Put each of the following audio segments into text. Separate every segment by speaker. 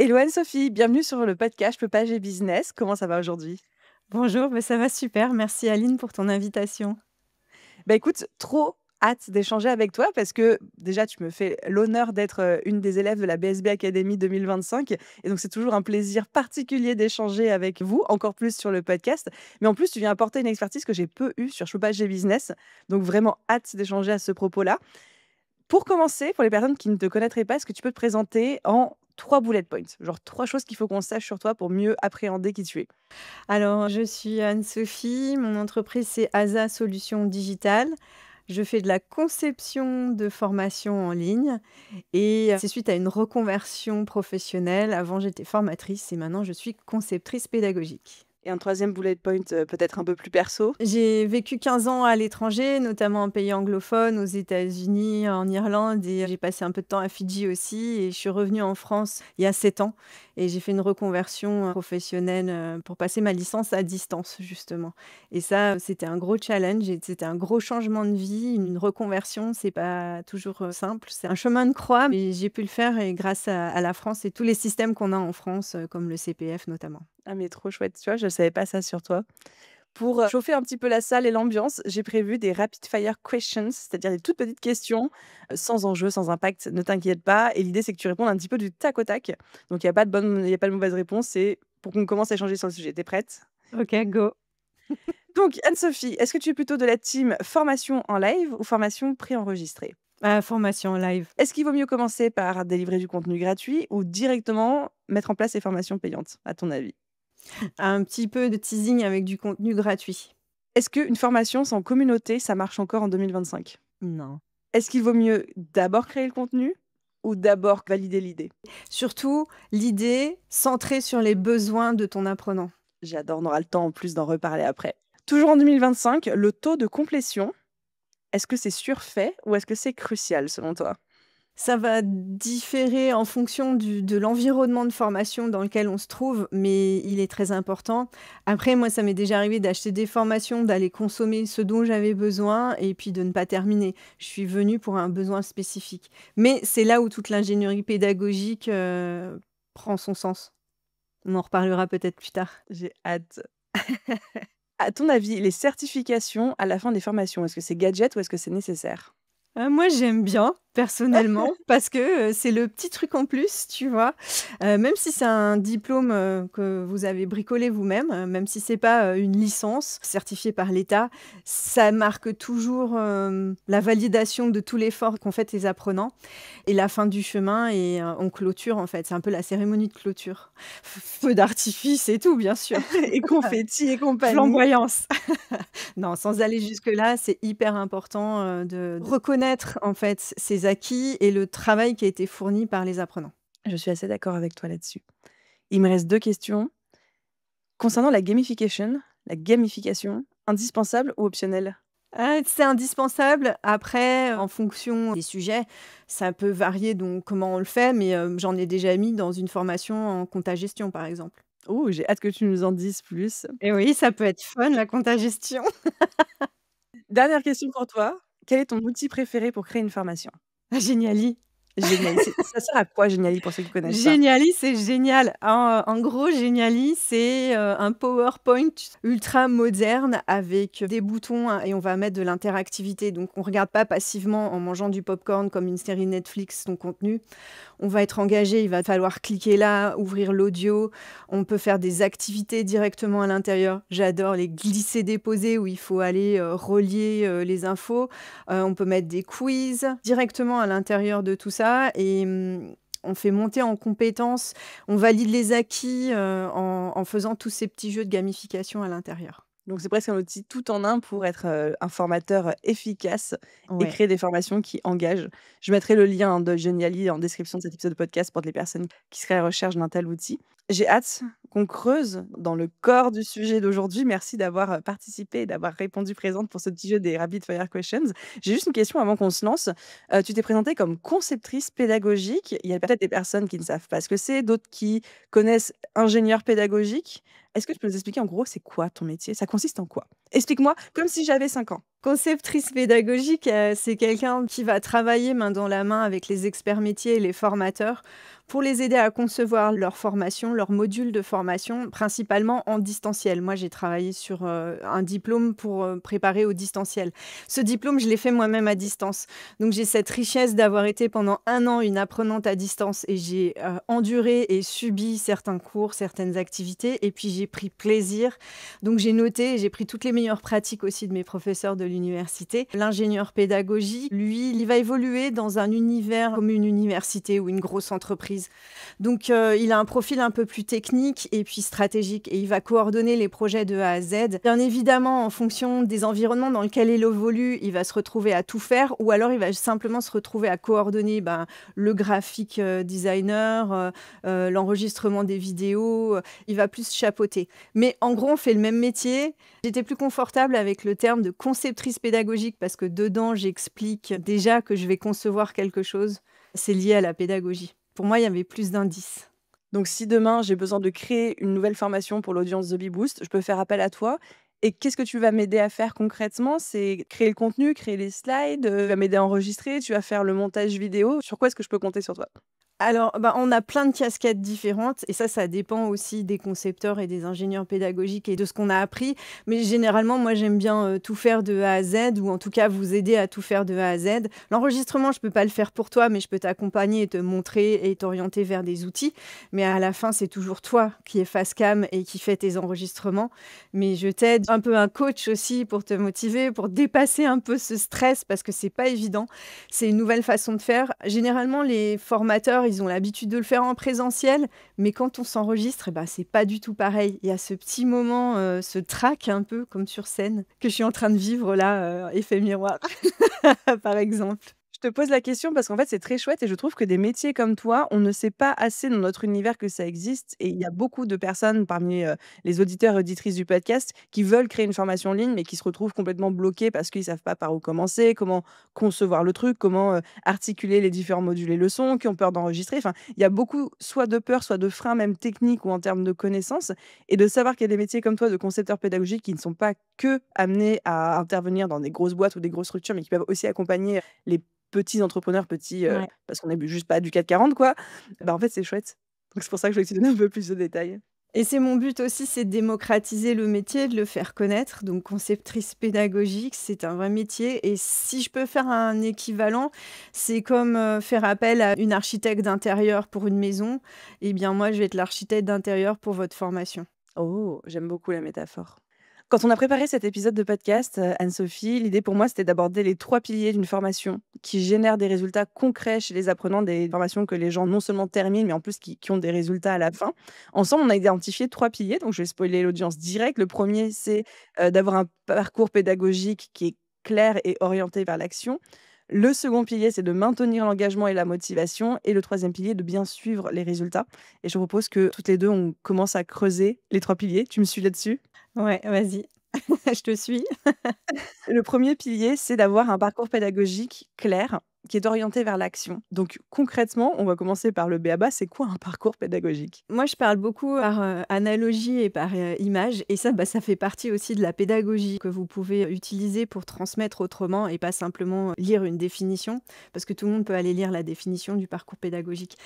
Speaker 1: Hello Anne-Sophie, bienvenue sur le podcast Je peux pas, j'ai business. Comment ça va aujourd'hui?
Speaker 2: Bonjour, ça va super. Merci Aline pour ton invitation.
Speaker 1: Bah écoute, trop hâte d'échanger avec toi parce que déjà tu me fais l'honneur d'être une des élèves de la BSB Academy 2025 et donc c'est toujours un plaisir particulier d'échanger avec vous, encore plus sur le podcast. Mais en plus, tu viens apporter une expertise que j'ai peu eue sur Je peux pas, j'ai business. Donc vraiment hâte d'échanger à ce propos-là. Pour commencer, pour les personnes qui ne te connaîtraient pas, est-ce que tu peux te présenter en 3 bullet points? Genre 3 choses qu'il faut qu'on sache sur toi pour mieux appréhender qui tu es.
Speaker 2: Alors, je suis Anne-Sophie, mon entreprise c'est ASA Solutions Digitales. Je fais de la conception de formation en ligne et c'est suite à une reconversion professionnelle. Avant, j'étais formatrice et maintenant je suis conceptrice pédagogique.
Speaker 1: Et un troisième bullet point, peut-être un peu plus perso?
Speaker 2: J'ai vécu 15 ans à l'étranger, notamment en pays anglophone, aux États-Unis, en Irlande et j'ai passé un peu de temps à Fidji aussi et je suis revenue en France il y a 7 ans et j'ai fait une reconversion, professionnelle, pour passer ma licence à distance justement et ça, c'était un gros challenge et c'était un gros changement de vie. Une reconversion, c'est pas toujours, simple, c'est un chemin de croix mais j'ai pu le faire et grâce à la France et tous les systèmes qu'on a en France, comme le CPF notamment.
Speaker 1: Ah mais trop chouette, tu vois? Je savais pas ça sur toi. Pour, chauffer un petit peu la salle et l'ambiance, j'ai prévu des rapid fire questions, c'est-à-dire des toutes petites questions, sans enjeu, sans impact, ne t'inquiète pas et l'idée c'est que tu répondes un petit peu du tac au tac. Donc il y a pas de mauvaise réponse, c'est pour qu'on commence à échanger sur le sujet. Tu es prête?
Speaker 2: OK, go.
Speaker 1: Donc Anne-Sophie, est-ce que tu es plutôt de la team formation en live ou formation préenregistrée?
Speaker 2: Formation live.
Speaker 1: Est-ce qu'il vaut mieux commencer par délivrer du contenu gratuit ou directement mettre en place des formations payantes, à ton avis?
Speaker 2: Un petit peu de teasing avec du contenu gratuit.
Speaker 1: Est-ce qu'une formation sans communauté, ça marche encore en 2025?
Speaker 2: Non.
Speaker 1: Est-ce qu'il vaut mieux d'abord créer le contenu ou d'abord valider l'idée?
Speaker 2: Surtout, l'idée centrée sur les besoins de ton apprenant.
Speaker 1: J'adore, on aura le temps en plus d'en reparler après. Toujours en 2025, le taux de complétion, est-ce que c'est surfait ou est-ce que c'est crucial selon toi?
Speaker 2: Ça va différer en fonction de l'environnement de formation dans lequel on se trouve, mais il est très important. Après, moi, ça m'est déjà arrivé d'acheter des formations, d'aller consommer ce dont j'avais besoin et puis de ne pas terminer. Je suis venue pour un besoin spécifique. Mais c'est là où toute l'ingénierie pédagogique, prend son sens. On en reparlera peut-être plus tard.
Speaker 1: J'ai hâte. À ton avis, les certifications à la fin des formations, est-ce que c'est gadget ou est-ce que c'est nécessaire?
Speaker 2: Moi, j'aime bien, personnellement, parce que, c'est le petit truc en plus, tu vois? Même si c'est un diplôme, que vous avez bricolé vous-même, même si c'est pas, une licence certifiée par l'État, ça marque toujours, la validation de tout l'effort qu'ont fait tes apprenants et la fin du chemin et on clôture, en fait. C'est un peu la cérémonie de clôture. Feu d'artifice et tout, bien sûr.
Speaker 1: Et confettis et compagnie.
Speaker 2: Flamboyance. Non, sans aller jusque-là, c'est hyper important, de reconnaître, en fait, ses acquis et le travail qui a été fourni par les apprenants.
Speaker 1: Je suis assez d'accord avec toi là-dessus. Il me reste 2 questions. Concernant la gamification, indispensable ou optionnelle?
Speaker 2: C'est indispensable. Après, en fonction des sujets, ça peut varier donc comment on le fait, mais j'en ai déjà mis dans une formation en compta-gestion, par exemple.
Speaker 1: Oh, j'ai hâte que tu nous en dises plus.
Speaker 2: Et oui, ça peut être fun la compta-gestion.
Speaker 1: Dernière question pour toi. Quel est ton outil préféré pour créer une formation?
Speaker 2: Géniali.
Speaker 1: Geniali. Ça sert à quoi Geniali pour ceux qui connaissent pas?
Speaker 2: Geniali, c'est génial. En gros, Geniali, c'est, un PowerPoint ultra moderne avec des boutons hein, et on va mettre de l'interactivité. Donc on regarde pas passivement en mangeant du popcorn comme une série Netflix ton contenu. On va être engagé, il va falloir cliquer là, ouvrir l'audio. On peut faire des activités directement à l'intérieur. J'adore les glisser-déposer où il faut aller, relier, les infos. On peut mettre des quiz directement à l'intérieur de tout ça et on fait monter en compétences, on valide les acquis, en faisant tous ces petits jeux de gamification à l'intérieur.
Speaker 1: Donc c'est presque un outil tout en un pour être, un formateur efficace et
Speaker 2: Ouais.
Speaker 1: créer des formations qui engagent. Je mettrai le lien, hein, de Geniali en description de cet épisode de podcast pour les personnes qui seraient à la recherche d'un tel outil. J'ai hâte qu'on creuse dans le corps du sujet d'aujourd'hui. Merci d'avoir, participé et d'avoir répondu présente pour ce petit jeu des rapid fire questions. J'ai juste une question avant qu'on se lance. Tu t'es présentée comme conceptrice pédagogique. Il y a peut-être des personnes qui ne savent pas ce que c'est, d'autres qui connaissent ingénieur pédagogique. Est-ce que tu peux nous expliquer en gros c'est quoi ton métier? Ça consiste en quoi? Explique-moi comme si j'avais 5 ans.
Speaker 2: Conceptrice pédagogique, c'est quelqu'un qui va travailler main dans la main avec les experts métiers et les formateurs pour les aider à concevoir leur formation, leur module de formation, principalement en distanciel. Moi, j'ai travaillé sur, un diplôme pour, préparer au distanciel. Ce diplôme, je l'ai fait moi-même à distance. Donc j'ai cette richesse d'avoir été pendant 1 an une apprenante à distance et j'ai, enduré et subi certains cours, certaines activités et puis j'ai pris plaisir. Donc j'ai noté et j'ai pris toutes les meilleures pratiques aussi de mes professeurs de l'université. L'ingénieur pédagogie, lui, il va évoluer dans un univers comme une université ou une grosse entreprise. Donc il a un profil un peu plus technique et puis stratégique et il va coordonner les projets de A à Z. Bien évidemment, en fonction des environnements dans lesquels il évolue, il va se retrouver à tout faire ou alors il va simplement se retrouver à coordonner le graphique designer, l'enregistrement des vidéos, il va plus chapeauter. Mais en gros, on fait le même métier. J'étais plus confortable avec le terme de conceptrice pédagogique parce que dedans, j'explique déjà que je vais concevoir quelque chose. C'est lié à la pédagogie. Pour moi, il y avait plus d'indices.
Speaker 1: Donc si demain j'ai besoin de créer une nouvelle formation pour l'audience The Bee Boost, je peux faire appel à toi et qu'est-ce que tu vas m'aider à faire concrètement? C'est créer le contenu, créer les slides, tu vas m'aider à enregistrer, tu vas faire le montage vidéo? Sur quoi est-ce que je peux compter sur toi?
Speaker 2: Alors, on a plein de casquettes différentes et ça dépend aussi des concepteurs et des ingénieurs pédagogiques et de ce qu'on a appris. Mais généralement, moi, j'aime bien tout faire de A à Z ou en tout cas vous aider à tout faire de A à Z. L'enregistrement, je peux pas le faire pour toi, mais je peux t'accompagner et te montrer et t'orienter vers des outils. Mais à la fin, c'est toujours toi qui es face cam et qui fais tes enregistrements. Mais je t'aide un peu un coach aussi pour te motiver, pour dépasser un peu ce stress parce que c'est pas évident. C'est une nouvelle façon de faire. Généralement, les formateurs, ils ont l'habitude de le faire en présentiel, mais quand on s'enregistre, c'est pas du tout pareil. Il y a ce petit moment, ce trac un peu comme sur scène que je suis en train de vivre là, effet miroir, par exemple.
Speaker 1: Je te pose la question parce qu'en fait, c'est très chouette et je trouve que des métiers comme toi, on ne sait pas assez dans notre univers que ça existe et il y a beaucoup de personnes parmi, les auditeurs et auditrices du podcast qui veulent créer une formation en ligne, mais qui se retrouvent complètement bloqués parce qu'ils savent pas par où commencer, comment concevoir le truc, comment, articuler les différents modules et leçons, qui ont peur d'enregistrer. Enfin, il y a beaucoup soit de peur, soit de freins même techniques ou en termes de connaissances et de savoir qu'il y a des métiers comme toi de concepteurs pédagogiques qui ne sont pas que amenés à intervenir dans des grosses boîtes ou des grosses structures, mais qui peuvent aussi accompagner les petits entrepreneurs, petits,
Speaker 2: Ouais.
Speaker 1: parce qu'on est juste pas du CAC 40 quoi, en fait, c'est chouette. Donc c'est pour ça que je voulais que tu donnes un peu plus de détails.
Speaker 2: Et c'est mon but aussi, c'est de démocratiser le métier, de le faire connaître. Donc conceptrice pédagogique, c'est un vrai métier et si je peux faire un équivalent, c'est comme, faire appel à une architecte d'intérieur pour une maison. Eh bien moi, je vais être l'architecte d'intérieur pour votre formation.
Speaker 1: Oh, j'aime beaucoup la métaphore. Quand on a préparé cet épisode de podcast, Anne-Sophie, l'idée pour moi, c'était d'aborder les 3 piliers d'une formation qui génèrent des résultats concrets chez les apprenants, des formations que les gens non seulement terminent, mais en plus qui ont des résultats à la fin. Ensemble, on a identifié 3 piliers, donc je vais spoiler l'audience direct. Le premier, c'est, d'avoir un parcours pédagogique qui est clair et orienté vers l'action. Le second pilier, c'est de maintenir l'engagement et la motivation et le troisième pilier, de bien suivre les résultats et je propose que toutes les 2, on commence à creuser les 3 piliers. Tu me suis là-dessus?
Speaker 2: Ouais, vas-y, je te suis.
Speaker 1: Le premier pilier, c'est d'avoir un parcours pédagogique clair, qui est orienté vers l'action. Donc concrètement, on va commencer par le b.a-ba, c'est quoi un parcours pédagogique?
Speaker 2: Moi, je parle beaucoup par, analogie et par, image et ça fait partie aussi de la pédagogie que vous pouvez utiliser pour transmettre autrement et pas simplement lire une définition, parce que tout le monde peut aller lire la définition du parcours pédagogique.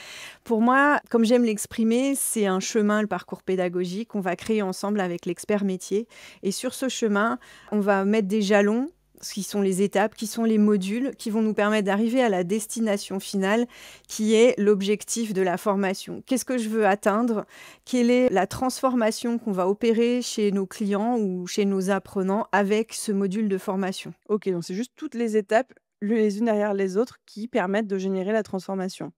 Speaker 2: Pour moi, comme j'aime l'exprimer, c'est un chemin, le parcours pédagogique, qu'on va créer ensemble avec l'expert métier et sur ce chemin, on va mettre des jalons, qui sont les étapes, qui sont les modules, qui vont nous permettre d'arriver à la destination finale, qui est l'objectif de la formation. Qu'est-ce que je veux atteindre? Quelle est la transformation qu'on va opérer chez nos clients ou chez nos apprenants avec ce module de formation?
Speaker 1: OK, donc c'est juste toutes les étapes, les unes derrière les autres, qui permettent de générer la transformation.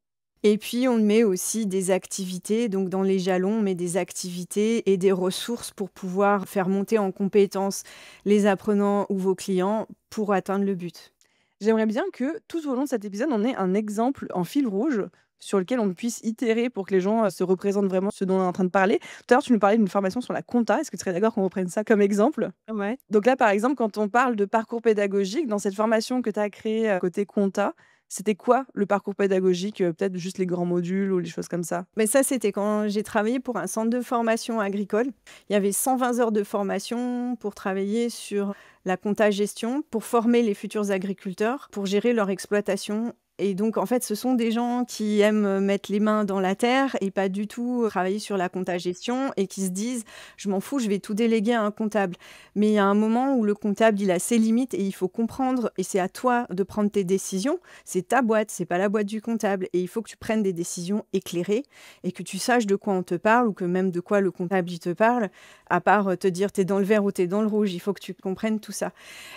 Speaker 2: Et puis, on met aussi des activités, donc dans les jalons, on met des activités et des ressources pour pouvoir faire monter en compétences les apprenants ou vos clients pour atteindre le but.
Speaker 1: J'aimerais bien que tout au long de cet épisode, on ait un exemple en fil rouge sur lequel on puisse itérer pour que les gens, se représentent vraiment ce dont on est en train de parler. Tout à l'heure, tu nous parlais d'une formation sur la compta. Est-ce que tu serais d'accord qu'on reprenne ça comme exemple?
Speaker 2: Ouais.
Speaker 1: Donc là, par exemple, quand on parle de parcours pédagogique, dans cette formation que tu as créée, côté compta, C'était quoi le parcours pédagogique? Peut-être juste les grands modules ou les choses comme ça?
Speaker 2: Mais ça, c'était quand j'ai travaillé pour un centre de formation agricole. Il y avait 120 heures de formation pour travailler sur la compta-gestion, pour former les futurs agriculteurs, pour gérer leur exploitation. Et donc, en fait, ce sont des gens qui aiment mettre les mains dans la terre et pas du tout travailler sur la compta-gestion et qui se disent: «Je m'en fous, je vais tout déléguer à un comptable». Mais il y a un moment où le comptable, il a ses limites et il faut comprendre et c'est à toi de prendre tes décisions. C'est ta boîte, c'est pas la boîte du comptable et il faut que tu prennes des décisions éclairées et que tu saches de quoi on te parle ou que même de quoi le comptable, il te parle, à part, te dire: «Tu es dans le vert ou tu es dans le rouge». Il faut que tu comprennes tout ça.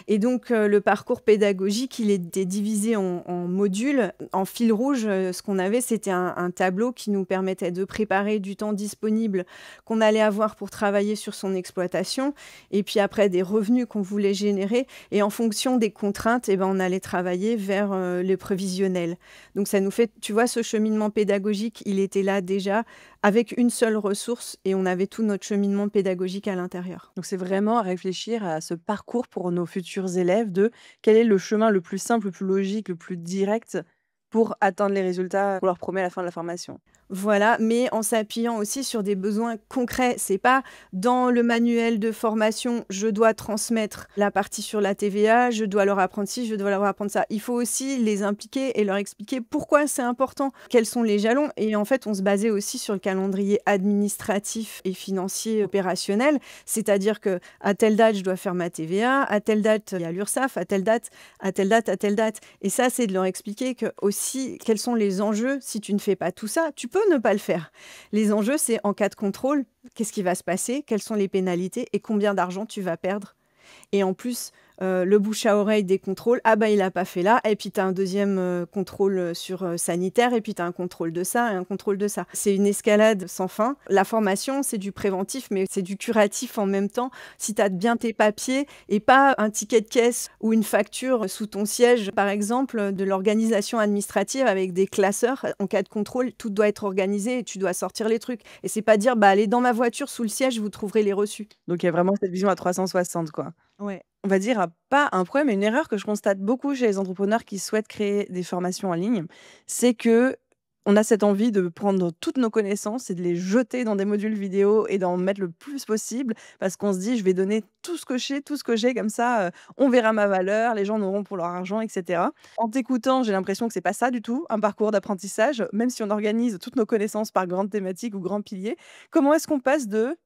Speaker 2: Et donc, le parcours pédagogique, il était divisé en modules. En fil rouge, ce qu'on avait, c'était un tableau qui nous permettait de préparer du temps disponible qu'on allait avoir pour travailler sur son exploitation et puis après des revenus qu'on voulait générer et en fonction des contraintes, eh ben, on allait travailler vers, le prévisionnel. Donc ça nous fait tu vois, ce cheminement pédagogique, il était là déjà avec une seule ressource et on avait tout notre cheminement pédagogique à l'intérieur.
Speaker 1: Donc c'est vraiment à réfléchir à ce parcours pour nos futurs élèves de quel est le chemin le plus simple, le plus logique, le plus direct pour atteindre les résultats qu'on leur promet à la fin de la formation.
Speaker 2: Voilà, mais en s'appuyant aussi sur des besoins concrets. C'est pas dans le manuel de formation, je dois transmettre la partie sur la TVA, je dois leur apprendre ci, je dois leur apprendre ça. Il faut aussi les impliquer et leur expliquer pourquoi c'est important, quels sont les jalons. Et en fait, on se basait aussi sur le calendrier administratif et financier opérationnel, c'est-à-dire que à telle date, je dois faire ma TVA, à telle date, il y a l'URSSAF, à telle date, à telle date, à telle date. Et ça, c'est de leur expliquer que aussi quels sont les enjeux si tu ne fais pas tout ça. Tu peux ne pas le faire. Les enjeux, c'est en cas de contrôle, qu'est-ce qui va se passer? Quelles sont les pénalités et combien d'argent tu vas perdre? Et en plus, le bouche à oreille des contrôles: «Ah bah, il a pas fait là» et puis tu as un deuxième contrôle, sur, sanitaire et puis tu as un contrôle de ça et un contrôle de ça. C'est une escalade sans fin. La formation, c'est du préventif, mais c'est du curatif en même temps. Si tu as bien tes papiers et pas un ticket de caisse ou une facture sous ton siège, par exemple, de l'organisation administrative avec des classeurs. En cas de contrôle, tout doit être organisé et tu dois sortir les trucs et c'est pas dire: «Bah, allez dans ma voiture sous le siège, vous trouverez les reçus».
Speaker 1: Donc il y a vraiment cette vision à 360 quoi.
Speaker 2: Ouais.
Speaker 1: On va dire, pas un problème, mais une erreur que je constate beaucoup chez les entrepreneurs qui souhaitent créer des formations en ligne, c'est que on a cette envie de prendre toutes nos connaissances et de les jeter dans des modules vidéo et d'en mettre le plus possible parce qu'on se dit: «Je vais donner tout ce que je sais, tout ce que j'ai comme ça, on verra ma valeur, les gens en auront pour leur argent» et cetera. En t'écoutant, j'ai l'impression que c'est pas ça du tout, un parcours d'apprentissage, même si on organise toutes nos connaissances par grandes thématiques ou grands piliers. Comment est-ce qu'on passe de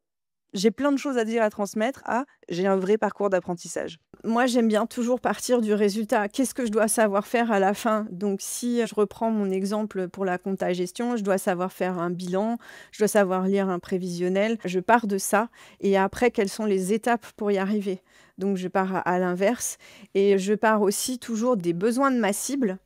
Speaker 1: j'ai plein de choses à dire, à transmettre, à j'ai un vrai parcours d'apprentissage.
Speaker 2: Moi, j'aime bien toujours partir du résultat. Qu'est-ce que je dois savoir faire à la fin? Donc, si je reprends mon exemple pour la compta gestion, je dois savoir faire un bilan, je dois savoir lire un prévisionnel. Je pars de ça. Et après, quelles sont les étapes pour y arriver? Donc, je pars à l'inverse. Et je pars aussi toujours des besoins de ma cible.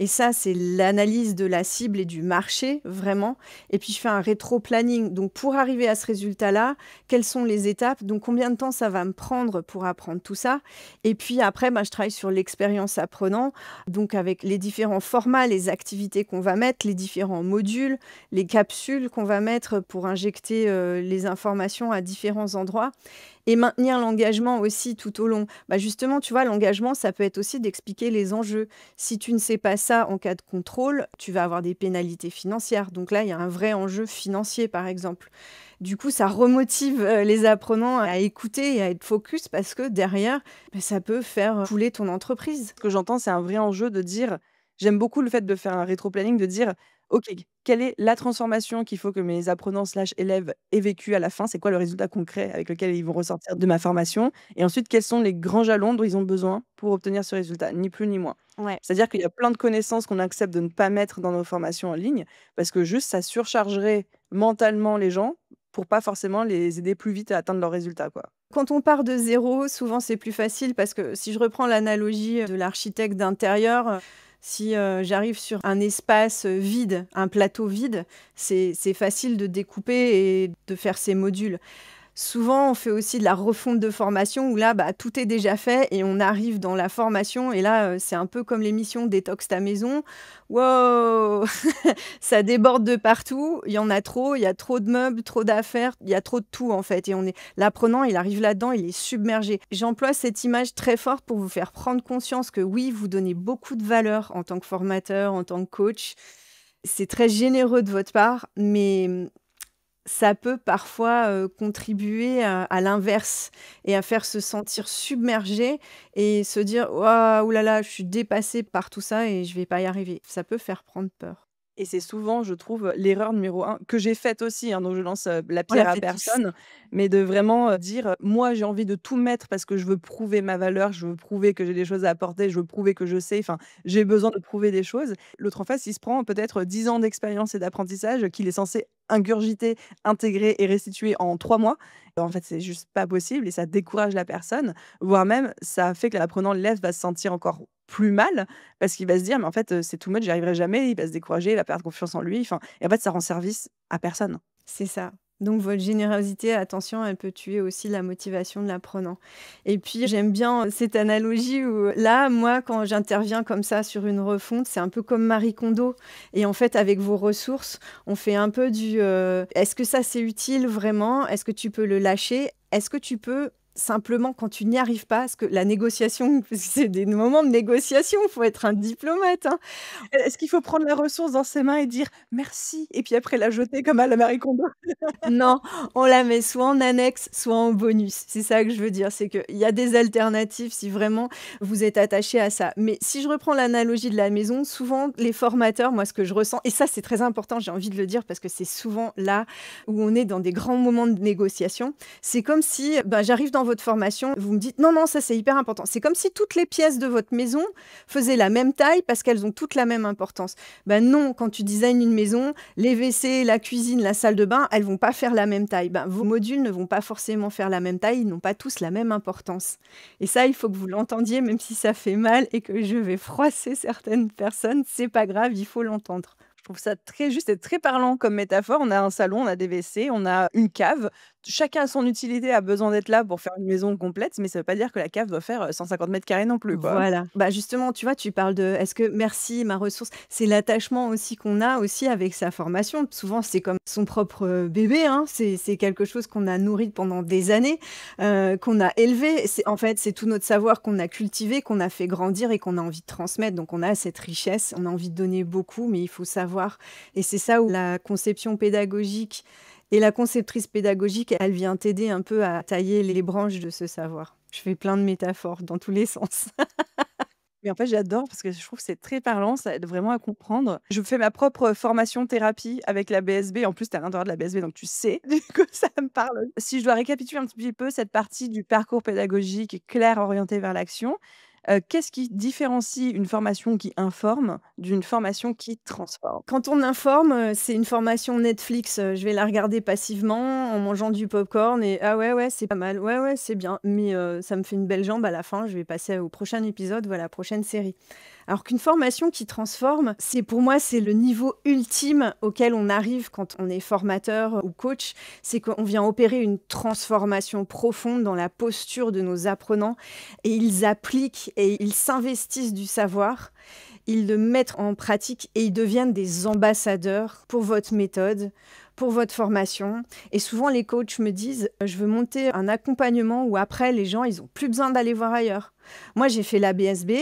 Speaker 2: Et ça, c'est l'analyse de la cible et du marché, vraiment. Et puis, je fais un rétro-planning. Donc, pour arriver à ce résultat-là, quelles sont les étapes? Donc, combien de temps ça va me prendre pour apprendre tout ça? Et puis après, ben, je travaille sur l'expérience apprenant, donc avec les différents formats, les activités qu'on va mettre, les différents modules, les capsules qu'on va mettre pour injecter les informations à différents endroits. Et maintenir l'engagement aussi tout au long. Bah, justement, tu vois, l'engagement, ça peut être aussi d'expliquer les enjeux. Si tu ne sais pas ça en cas de contrôle, tu vas avoir des pénalités financières. Donc là, il y a un vrai enjeu financier, par exemple. Du coup, ça remotive les apprenants à écouter et à être focus parce que derrière, bah, ça peut faire couler ton entreprise.
Speaker 1: Ce que j'entends, c'est un vrai enjeu de dire j'aime beaucoup le fait de faire un rétro-planning, de dire: «OK, quelle est la transformation qu'il faut que mes apprenants/élèves slash élèves aient vécu à la fin? C'est quoi le résultat concret avec lequel ils vont ressortir de ma formation? Et ensuite, quels sont les grands jalons dont ils ont besoin pour obtenir ce résultat?» Ni plus ni moins.
Speaker 2: Ouais.
Speaker 1: C'est-à-dire qu'il y a plein de connaissances qu'on accepte de ne pas mettre dans nos formations en ligne parce que juste ça surchargerait mentalement les gens pour pas forcément les aider plus vite à atteindre leurs résultats, quoi.
Speaker 2: Quand on part de zéro, souvent c'est plus facile parce que si je reprends l'analogie de l'architecte d'intérieur, si, j'arrive sur un espace, vide, un plateau vide, c'est facile de découper et de faire ses modules. Souvent, on fait aussi de la refonte de formation où là, bah, tout est déjà fait et on arrive dans la formation et là, c'est un peu comme l'émission «Détox ta maison». Wow! Ça déborde de partout, il y en a trop, il y a trop de meubles, trop d'affaires, il y a trop de tout en fait et on est l'apprenant, il arrive là-dedans, il est submergé. J'emploie cette image très forte pour vous faire prendre conscience que oui, vous donnez beaucoup de valeur en tant que formateur, en tant que coach. C'est très généreux de votre part, mais ça peut parfois, contribuer à l'inverse et à faire se sentir submergé et se dire: «Waouh, ouh là là, je suis dépassé par tout ça et je vais pas y arriver». Ça peut faire prendre peur.
Speaker 1: Et c'est souvent, je trouve, l'erreur numéro un que j'ai faite aussi, hein, donc je lance, la
Speaker 2: On l'a
Speaker 1: pierre à
Speaker 2: fait tous.
Speaker 1: personne, mais de vraiment, dire, «Moi, j'ai envie de tout mettre parce que je veux prouver ma valeur, je veux prouver que j'ai des choses à apporter, je veux prouver que je sais», enfin, j'ai besoin de prouver des choses. L'autre en face, il se prend peut-être 10 ans d'expérience et d'apprentissage qu'il est censé ingurgiter, intégrer et restituer en 3 mois. En fait, c'est juste pas possible et ça décourage la personne, voire même ça fait que l'apprenant l'élève va se sentir encore plus mal parce qu'il va se dire: «Mais en fait, c'est too much, j'y arriverai jamais», il va se décourager, il va perdre confiance en lui, enfin et en fait, ça rend service à personne.
Speaker 2: C'est ça. Donc votre générosité, attention, elle peut tuer aussi la motivation de l'apprenant. Et puis j'aime bien cette analogie où là, moi, quand j'interviens comme ça sur une refonte, c'est un peu comme Marie Kondo. Et en fait, avec vos ressources, on fait un peu du est-ce que ça c'est utile vraiment? Est-ce que tu peux le lâcher? Est-ce que tu peux simplement, quand tu n'y arrives pas, parce que la négociation, parce que c'est des moments de négociation, il faut être un diplomate, hein.
Speaker 1: Est-ce qu'il faut prendre la ressource dans ses mains et dire: «Merci» et puis après la jeter comme à la Marie Kondo?
Speaker 2: Non, on la met soit en annexe, soit en bonus. C'est ça que je veux dire, c'est qu'il y a des alternatives si vraiment vous êtes attaché à ça. Mais si je reprends l'analogie de la maison, souvent les formateurs, moi ce que je ressens, et ça c'est très important, j'ai envie de le dire parce que c'est souvent là où on est dans des grands moments de négociation, c'est comme si ben, j'arrive dans votre formation, vous me dites non, non, ça c'est hyper important. C'est comme si toutes les pièces de votre maison faisaient la même taille parce qu'elles ont toutes la même importance. Ben non, quand tu designes une maison, les WC, la cuisine, la salle de bain, elles vont pas faire la même taille. Ben, vos modules ne vont pas forcément faire la même taille, ils n'ont pas tous la même importance. Et ça, il faut que vous l'entendiez, même si ça fait mal et que je vais froisser certaines personnes, c'est pas grave, il faut l'entendre.
Speaker 1: Je trouve ça très juste et très parlant comme métaphore. On a un salon, on a des WC, on a une cave. Chacun a son utilité, a besoin d'être là pour faire une maison complète, mais ça veut pas dire que la cave doit faire, 150 carrés non plus, quoi.
Speaker 2: Voilà. Bah, justement, tu vois, tu parles de est-ce que merci, ma ressource, c'est l'attachement aussi qu'on a aussi avec sa formation. Souvent, c'est comme son propre, bébé, hein. C'est quelque chose qu'on a nourri pendant des années, qu'on a élevé. C'est en fait, c'est tout notre savoir qu'on a cultivé, qu'on a fait grandir et qu'on a envie de transmettre. Donc on a cette richesse, on a envie de donner beaucoup, mais il faut savoir et c'est ça où la conception pédagogique et la conceptrice pédagogique, elle vient t'aider un peu à tailler les branches de ce savoir. Je fais plein de métaphores dans tous les sens.
Speaker 1: Mais en fait, j'adore parce que je trouve que c'est très parlant, ça aide vraiment à comprendre. Je fais ma propre formation thérapie avec la BSB. En plus, tu es à l'intérieur de la BSB, donc tu sais, du coup, ça me parle. Si je dois récapituler un petit peu cette partie du parcours pédagogique clair, orienté vers l'action, qu'est-ce qui différencie une formation qui informe d'une formation qui transforme?
Speaker 2: Quand on informe, c'est une formation Netflix, je vais la regarder passivement en mangeant du popcorn et «Ah ouais, ouais, c'est pas mal. Ouais, ouais, c'est bien, mais ça me fait une belle jambe à la fin, je vais passer au prochain épisode ou à la prochaine série». Alors qu'une formation qui transforme, c'est pour moi, c'est le niveau ultime auquel on arrive quand on est formateur ou coach. C'est qu'on vient opérer une transformation profonde dans la posture de nos apprenants et ils appliquent et ils s'investissent du savoir. Ils le mettent en pratique et ils deviennent des ambassadeurs pour votre méthode, pour votre formation. Et souvent, les coachs me disent, je veux monter un accompagnement où après, les gens, ils ont plus besoin d'aller voir ailleurs. Moi, j'ai fait la BSB,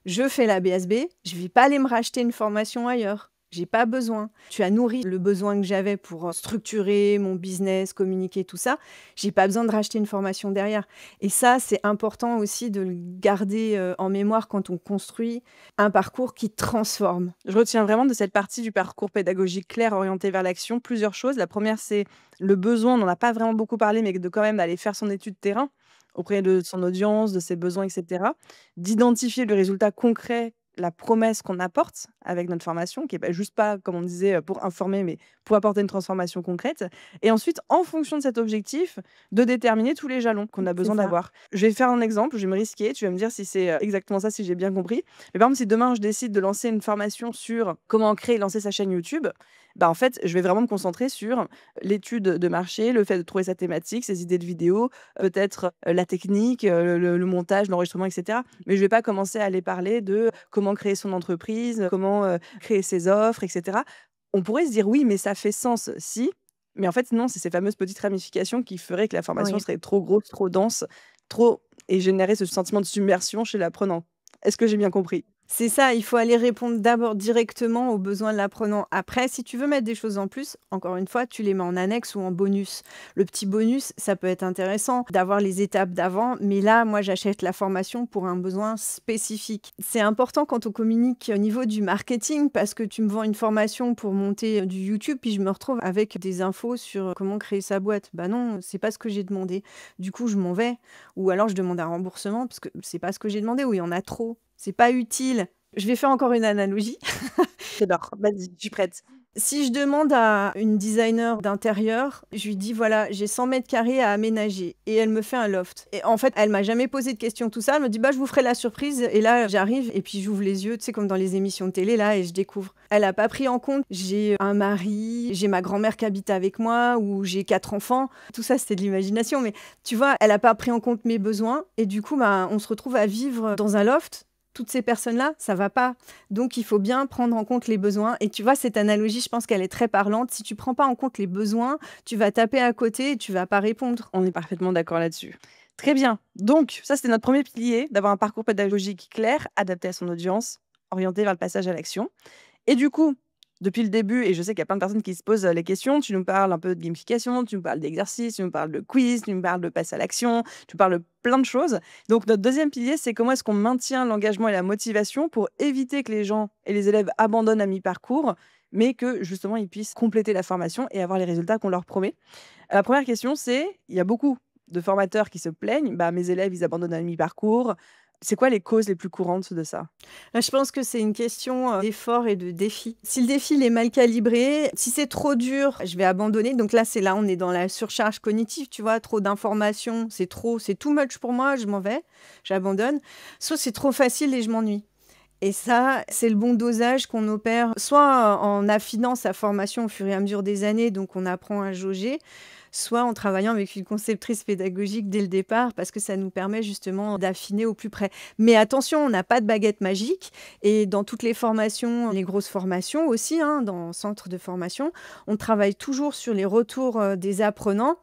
Speaker 2: je fais la BSB, je vais pas aller me racheter une formation ailleurs. J'ai pas besoin. Tu as nourri le besoin que j'avais pour structurer mon business, communiquer, tout ça. J'ai pas besoin de racheter une formation derrière. Et ça, c'est important aussi de le garder en mémoire quand on construit un parcours qui transforme.
Speaker 1: Je retiens vraiment de cette partie du parcours pédagogique clair, orienté vers l'action, plusieurs choses. La première, c'est le besoin, on n'en a pas vraiment beaucoup parlé, mais de quand même aller faire son étude terrain auprès de son audience, de ses besoins, et cetera. D'identifier le résultat concret, la promesse qu'on apporte avec notre formation, qui est pas juste pas, comme on disait, pour informer, mais pour apporter une transformation concrète. Et ensuite, en fonction de cet objectif, de déterminer tous les jalons qu'on a
Speaker 2: C'est
Speaker 1: besoin
Speaker 2: ça.
Speaker 1: d'avoir. Je vais faire un exemple, je vais me risquer, tu vas me dire si c'est exactement ça, si j'ai bien compris. Mais par exemple, si demain je décide de lancer une formation sur comment créer et lancer sa chaîne YouTube, bah, en fait, je vais vraiment me concentrer sur l'étude de marché, le fait de trouver sa thématique, ses idées de vidéos, peut-être, la technique, le montage, l'enregistrement et cetera. Mais je vais pas commencer à aller parler de comment créer son entreprise, comment, créer ses offres et cetera. On pourrait se dire: «Oui, mais ça fait sens si», mais en fait non, c'est ces fameuses petites ramifications qui feraient que la formation
Speaker 2: Oui.
Speaker 1: serait trop grosse, trop dense, trop et générer ce sentiment de submersion chez l'apprenant. Est-ce que j'ai bien compris?
Speaker 2: C'est ça, il faut aller répondre d'abord directement aux besoins de l'apprenant. Après, si tu veux mettre des choses en plus, encore une fois, tu les mets en annexe ou en bonus. Le petit bonus, ça peut être intéressant d'avoir les étapes d'avant, mais là, moi, j'achète la formation pour un besoin spécifique. C'est important quand on communique au niveau du marketing, parce que tu me vends une formation pour monter du YouTube, puis je me retrouve avec des infos sur comment créer sa boîte. Bah non, c'est pas ce que j'ai demandé. Du coup, je m'en vais. Ou alors, je demande un remboursement, parce que c'est pas ce que j'ai demandé, ou il y en a trop. C'est pas utile. Je vais faire encore une analogie.
Speaker 1: J'adore, vas-y, je suis prête.
Speaker 2: Si je demande à une designer d'intérieur, je lui dis: «Voilà, j'ai 100 mètres carrés à aménager» et elle me fait un loft et en fait, elle m'a jamais posé de questions, tout ça. Elle me dit: «Bah, je vous ferai la surprise» et là, j'arrive et puis j'ouvre les yeux, tu sais, comme dans les émissions de télé là et je découvre. Elle a pas pris en compte, j'ai un mari, j'ai ma grand-mère qui habite avec moi ou j'ai 4 enfants. Tout ça, c'était de l'imagination, mais tu vois, elle a pas pris en compte mes besoins et du coup, bah, on se retrouve à vivre dans un loft. Toutes ces personnes-là, ça va pas. Donc il faut bien prendre en compte les besoins et tu vois, cette analogie, je pense qu'elle est très parlante. Si tu prends pas en compte les besoins, tu vas taper à côté et tu vas pas répondre.
Speaker 1: On est parfaitement d'accord là-dessus. Très bien. Donc, ça, c'était notre premier pilier, d'avoir un parcours pédagogique clair, adapté à son audience, orienté vers le passage à l'action. Et du coup, depuis le début, et je sais qu'il y a plein de personnes qui se posent les questions, tu nous parles un peu de gamification, tu nous parles d'exercice, tu nous parles de quiz, tu nous parles de passe à l'action, tu parles de plein de choses. Donc, notre deuxième pilier, c'est comment est-ce qu'on maintient l'engagement et la motivation pour éviter que les gens et les élèves abandonnent à mi-parcours, mais que justement, ils puissent compléter la formation et avoir les résultats qu'on leur promet. La première question, c'est, il y a beaucoup de formateurs qui se plaignent, bah, mes élèves, ils abandonnent à mi-parcours. C'est quoi les causes les plus courantes de ça?
Speaker 2: Je pense que c'est une question d'effort et de défi. Si le défi il est mal calibré, si c'est trop dur, je vais abandonner. Donc là, on est dans la surcharge cognitive, tu vois, trop d'informations, c'est too much pour moi, je m'en vais, j'abandonne. Soit c'est trop facile et je m'ennuie. Et ça, c'est le bon dosage qu'on opère, soit en affinant sa formation au fur et à mesure des années, donc on apprend à jauger, soit en travaillant avec une conceptrice pédagogique dès le départ, parce que ça nous permet justement d'affiner au plus près. Mais attention, on n'a pas de baguette magique, et dans toutes les formations, les grosses formations aussi, hein, dans centre de formation, on travaille toujours sur les retours des apprenants,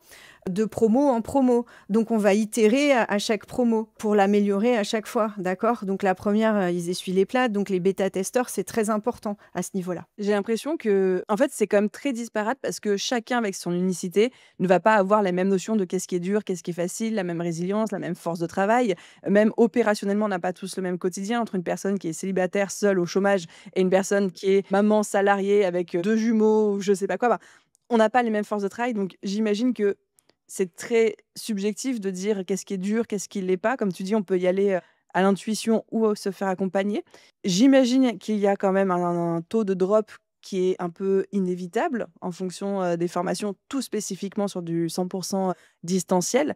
Speaker 2: de promo en promo. Donc on va itérer à chaque promo pour l'améliorer à chaque fois, d'accord? Donc la première, ils essuient les plâtres, donc les bêta-testeurs, c'est très important à ce niveau-là.
Speaker 1: J'ai l'impression que, en fait, c'est quand même très disparate parce que chacun avec son unicité ne va pas avoir la même notion de qu'est-ce qui est dur, qu'est-ce qui est facile, la même résilience, la même force de travail. Même opérationnellement, on n'a pas tous le même quotidien entre une personne qui est célibataire, seule, au chômage et une personne qui est maman salariée avec 2 jumeaux ou je sais pas quoi. Bah, on n'a pas les mêmes forces de travail, donc j'imagine que c'est très subjectif de dire qu'est-ce qui est dur, qu'est-ce qui l'est pas. Comme tu dis, on peut y aller, à l'intuition ou se faire accompagner. J'imagine qu'il y a quand même un taux de drop qui est un peu inévitable en fonction, des formations, tout spécifiquement sur du 100 distanciel.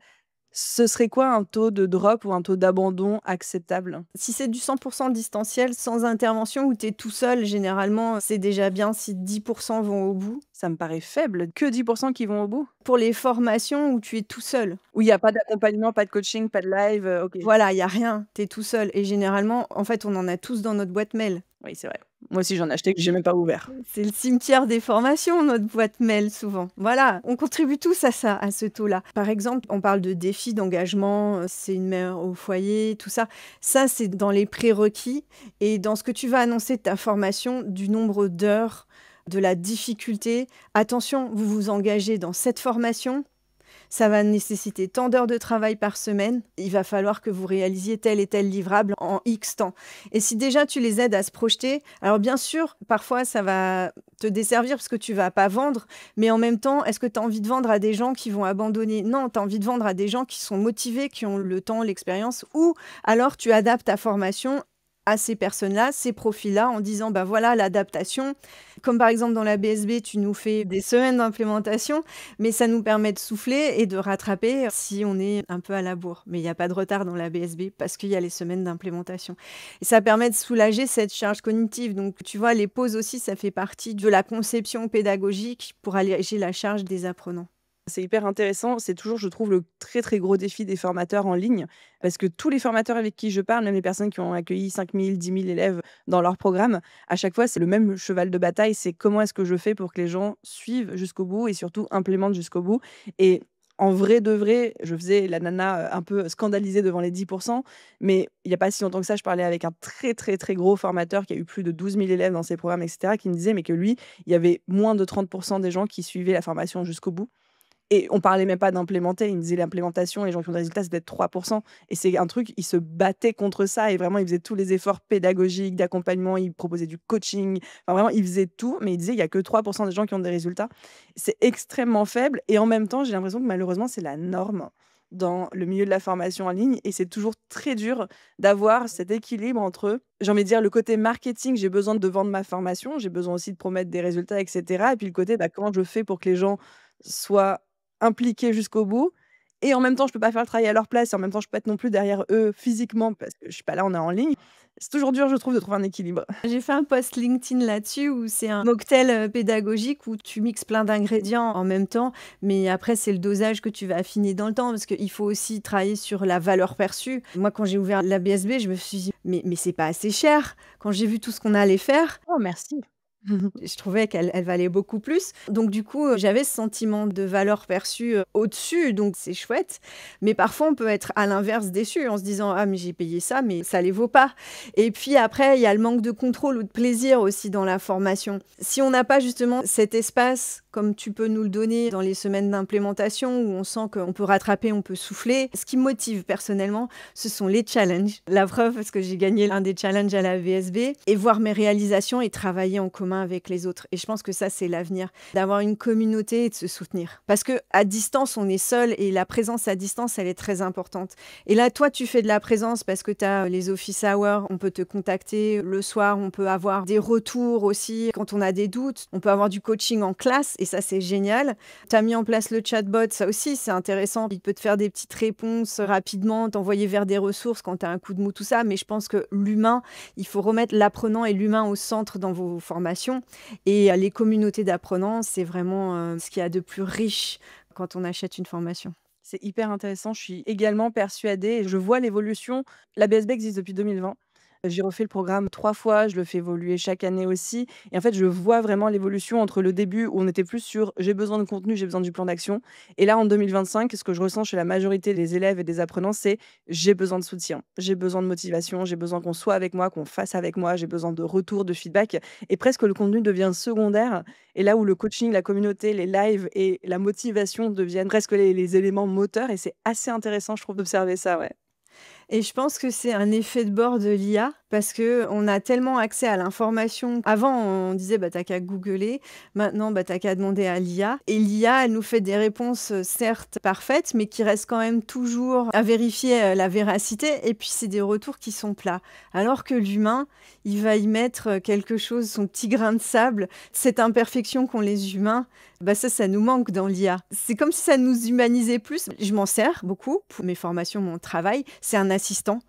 Speaker 1: Ce serait quoi un taux de drop ou un taux d'abandon acceptable?
Speaker 2: Si c'est du 100% distanciel, sans intervention, où tu es tout seul, généralement, c'est déjà bien si 10% vont au bout.
Speaker 1: Ça me paraît faible. Que 10 qui vont au bout?
Speaker 2: Pour les formations où tu es tout seul,
Speaker 1: Où il y a pas d'accompagnement, pas de coaching, pas de live, OK.
Speaker 2: voilà, il y a rien, tu es tout seul et généralement, en fait, on en a tous dans notre boîte mail.
Speaker 1: Oui, c'est vrai. Moi aussi, j'en ai acheté que j'ai même pas ouvert.
Speaker 2: C'est le cimetière des formations, notre boîte mail, souvent. Voilà, on contribue tous à ça, à ce taux-là. Par exemple, on parle de défis d'engagement, c'est une mère au foyer, tout ça. Ça, c'est dans les prérequis et dans ce que tu vas annoncer de ta formation, du nombre d'heures, de la difficulté. Attention, vous vous engagez dans cette formation, ça va nécessiter tant d'heures de travail par semaine. Il va falloir que vous réalisiez tel et tel livrable en X temps. Et si déjà tu les aides à se projeter, alors bien sûr, parfois ça va te desservir parce que tu vas pas vendre, mais en même temps, est-ce que tu as envie de vendre à des gens qui vont abandonner? Non, tu as envie de vendre à des gens qui sont motivés, qui ont le temps, l'expérience, ou alors tu adaptes ta formation à ces personnes-là, ces profils-là, en disant: «Bah, voilà l'adaptation». Comme par exemple dans la BSB, tu nous fais des semaines d'implémentation, mais ça nous permet de souffler et de rattraper si on est un peu à la bourre. Mais il y a pas de retard dans la BSB parce qu'il y a les semaines d'implémentation et ça permet de soulager cette charge cognitive. Donc tu vois, les pauses aussi, ça fait partie de la conception pédagogique pour alléger la charge des apprenants.
Speaker 1: C'est hyper intéressant. C'est toujours, je trouve, le très, très gros défi des formateurs en ligne. Parce que tous les formateurs avec qui je parle, même les personnes qui ont accueilli 5 000, 10 000 élèves dans leur programme, à chaque fois, c'est le même cheval de bataille. C'est comment est-ce que je fais pour que les gens suivent jusqu'au bout et surtout implémentent jusqu'au bout. Et en vrai de vrai, je faisais la nana un peu scandalisée devant les 10%. Mais il n'y a pas si longtemps que ça, je parlais avec un très, très, très gros formateur qui a eu plus de 12 000 élèves dans ses programmes, etc., qui me disait mais que lui, il y avait moins de 30% des gens qui suivaient la formation jusqu'au bout. Et on parlait même pas d'implémenter, il me disait l'implémentation, les gens qui ont des résultats, c'est peut-être 3%. Et c'est un truc, il se battait contre ça et vraiment, il faisait tous les efforts pédagogiques, d'accompagnement, il proposait du coaching. Enfin, vraiment, il faisait tout, mais il disait il y a que 3% des gens qui ont des résultats. C'est extrêmement faible et en même temps, j'ai l'impression que malheureusement, c'est la norme dans le milieu de la formation en ligne et c'est toujours très dur d'avoir cet équilibre entre, j'ai envie de dire, le côté marketing, j'ai besoin de vendre ma formation, j'ai besoin aussi de promettre des résultats, etc. Et puis le côté, bah, comment je fais pour que les gens soient impliqués jusqu'au bout et en même temps, je peux pas faire le travail à leur place et en même temps, je peux pas être non plus derrière eux physiquement parce que je suis pas là, on est en ligne. C'est toujours dur, je trouve, de trouver un équilibre.
Speaker 2: J'ai fait un post LinkedIn là-dessus où c'est un mocktail, pédagogique où tu mixes plein d'ingrédients en même temps, mais après c'est le dosage que tu vas affiner dans le temps parce qu'il faut aussi travailler sur la valeur perçue. Moi, quand j'ai ouvert la BSB, je me suis dit: «Mais c'est pas assez cher». Quand j'ai vu tout ce qu'on allait faire,
Speaker 1: Oh merci.
Speaker 2: je trouvais qu'elle valait beaucoup plus. Donc du coup, j'avais ce sentiment de valeur perçue, au-dessus, donc c'est chouette. Mais parfois, on peut être à l'inverse déçu en se disant: «Ah mais j'ai payé ça, mais ça les vaut pas». Et puis après, il y a le manque de contrôle ou de plaisir aussi dans la formation. Si on n'a pas justement cet espace comme tu peux nous le donner dans les semaines d'implémentation où on sent qu'on peut rattraper, on peut souffler. Ce qui me motive personnellement, ce sont les challenges. La preuve, parce que j'ai gagné un des challenges à la VSB et voir mes réalisations et travailler en commun avec les autres. Et je pense que ça, c'est l'avenir, d'avoir une communauté et de se soutenir. Parce que à distance, on est seul et la présence à distance, elle est très importante. Et là, toi, tu fais de la présence parce que tu as les office hours, on peut te contacter le soir, on peut avoir des retours aussi quand on a des doutes, on peut avoir du coaching en classe et ça, c'est génial. Tu as mis en place le chatbot, ça aussi, c'est intéressant. Il peut te faire des petites réponses rapidement, t'envoyer vers des ressources quand tu as un coup de mou, tout ça. Mais je pense que l'humain, il faut remettre l'apprenant et l'humain au centre dans vos formations. Et les communautés d'apprenants, c'est vraiment ce qu'il y a de plus riche quand on achète une formation.
Speaker 1: C'est hyper intéressant, je suis également persuadée et je vois l'évolution. La BSB existe depuis 2020. J'ai refait le programme 3 fois, je le fais évoluer chaque année aussi et en fait, je vois vraiment l'évolution entre le début où on était plus sur: «J'ai besoin de contenu, j'ai besoin du plan d'action» et là, en 2025, ce que je ressens chez la majorité des élèves et des apprenants, c'est: «J'ai besoin de soutien, j'ai besoin de motivation, j'ai besoin qu'on soit avec moi, qu'on fasse avec moi, j'ai besoin de retour, de feedback» et presque le contenu devient secondaire et là où le coaching, la communauté, les lives et la motivation deviennent presque les éléments moteurs et c'est assez intéressant, je trouve, d'observer ça, ouais.
Speaker 2: Et je pense que c'est un effet de bord de l'IA parce que on a tellement accès à l'information. Avant, on disait: «Bah, tu qu'à googler». Maintenant, bah, tu qu'à demander à l'IA et l'IA, elle nous fait des réponses, certes parfaites, mais qui restent quand même toujours à vérifier, la véracité et puis c'est des retours qui sont plats. Alors que l'humain, il va y mettre, quelque chose, son petit grain de sable. Cette imperfection qu'ont les humains, bah, ça nous manque dans l'IA. C'est comme si ça nous humanisait plus. Je m'en sers beaucoup pour mes formations, mon travail. C'est un assistant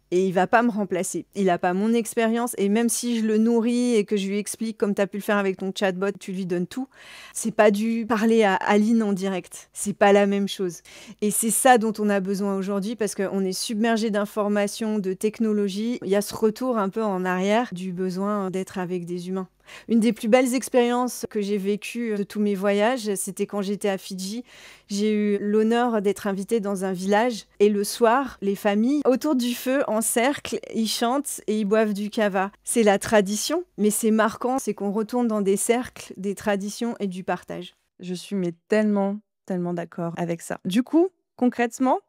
Speaker 2: et il va pas me remplacer. Il a pas mon expérience et même si je le nourris et que je lui explique comme tu as pu le faire avec ton chatbot, tu lui donnes tout, c'est pas du parler à Aline en direct. C'est pas la même chose et c'est ça dont on a besoin aujourd'hui parce qu'on est submergé d'informations, de technologies. Il y a ce retour un peu en arrière du besoin d'être avec des humains. Une des plus belles expériences que j'ai vécues de tous mes voyages, c'était quand j'étais à Fidji. J'ai eu l'honneur d'être invitée dans un village et le soir, les familles, autour du feu, en cercle, ils chantent et ils boivent du kava. C'est la tradition, mais c'est marquant, c'est qu'on retourne dans des cercles, des traditions et du partage.
Speaker 1: Je suis mais tellement, tellement d'accord avec ça. Du coup, concrètement,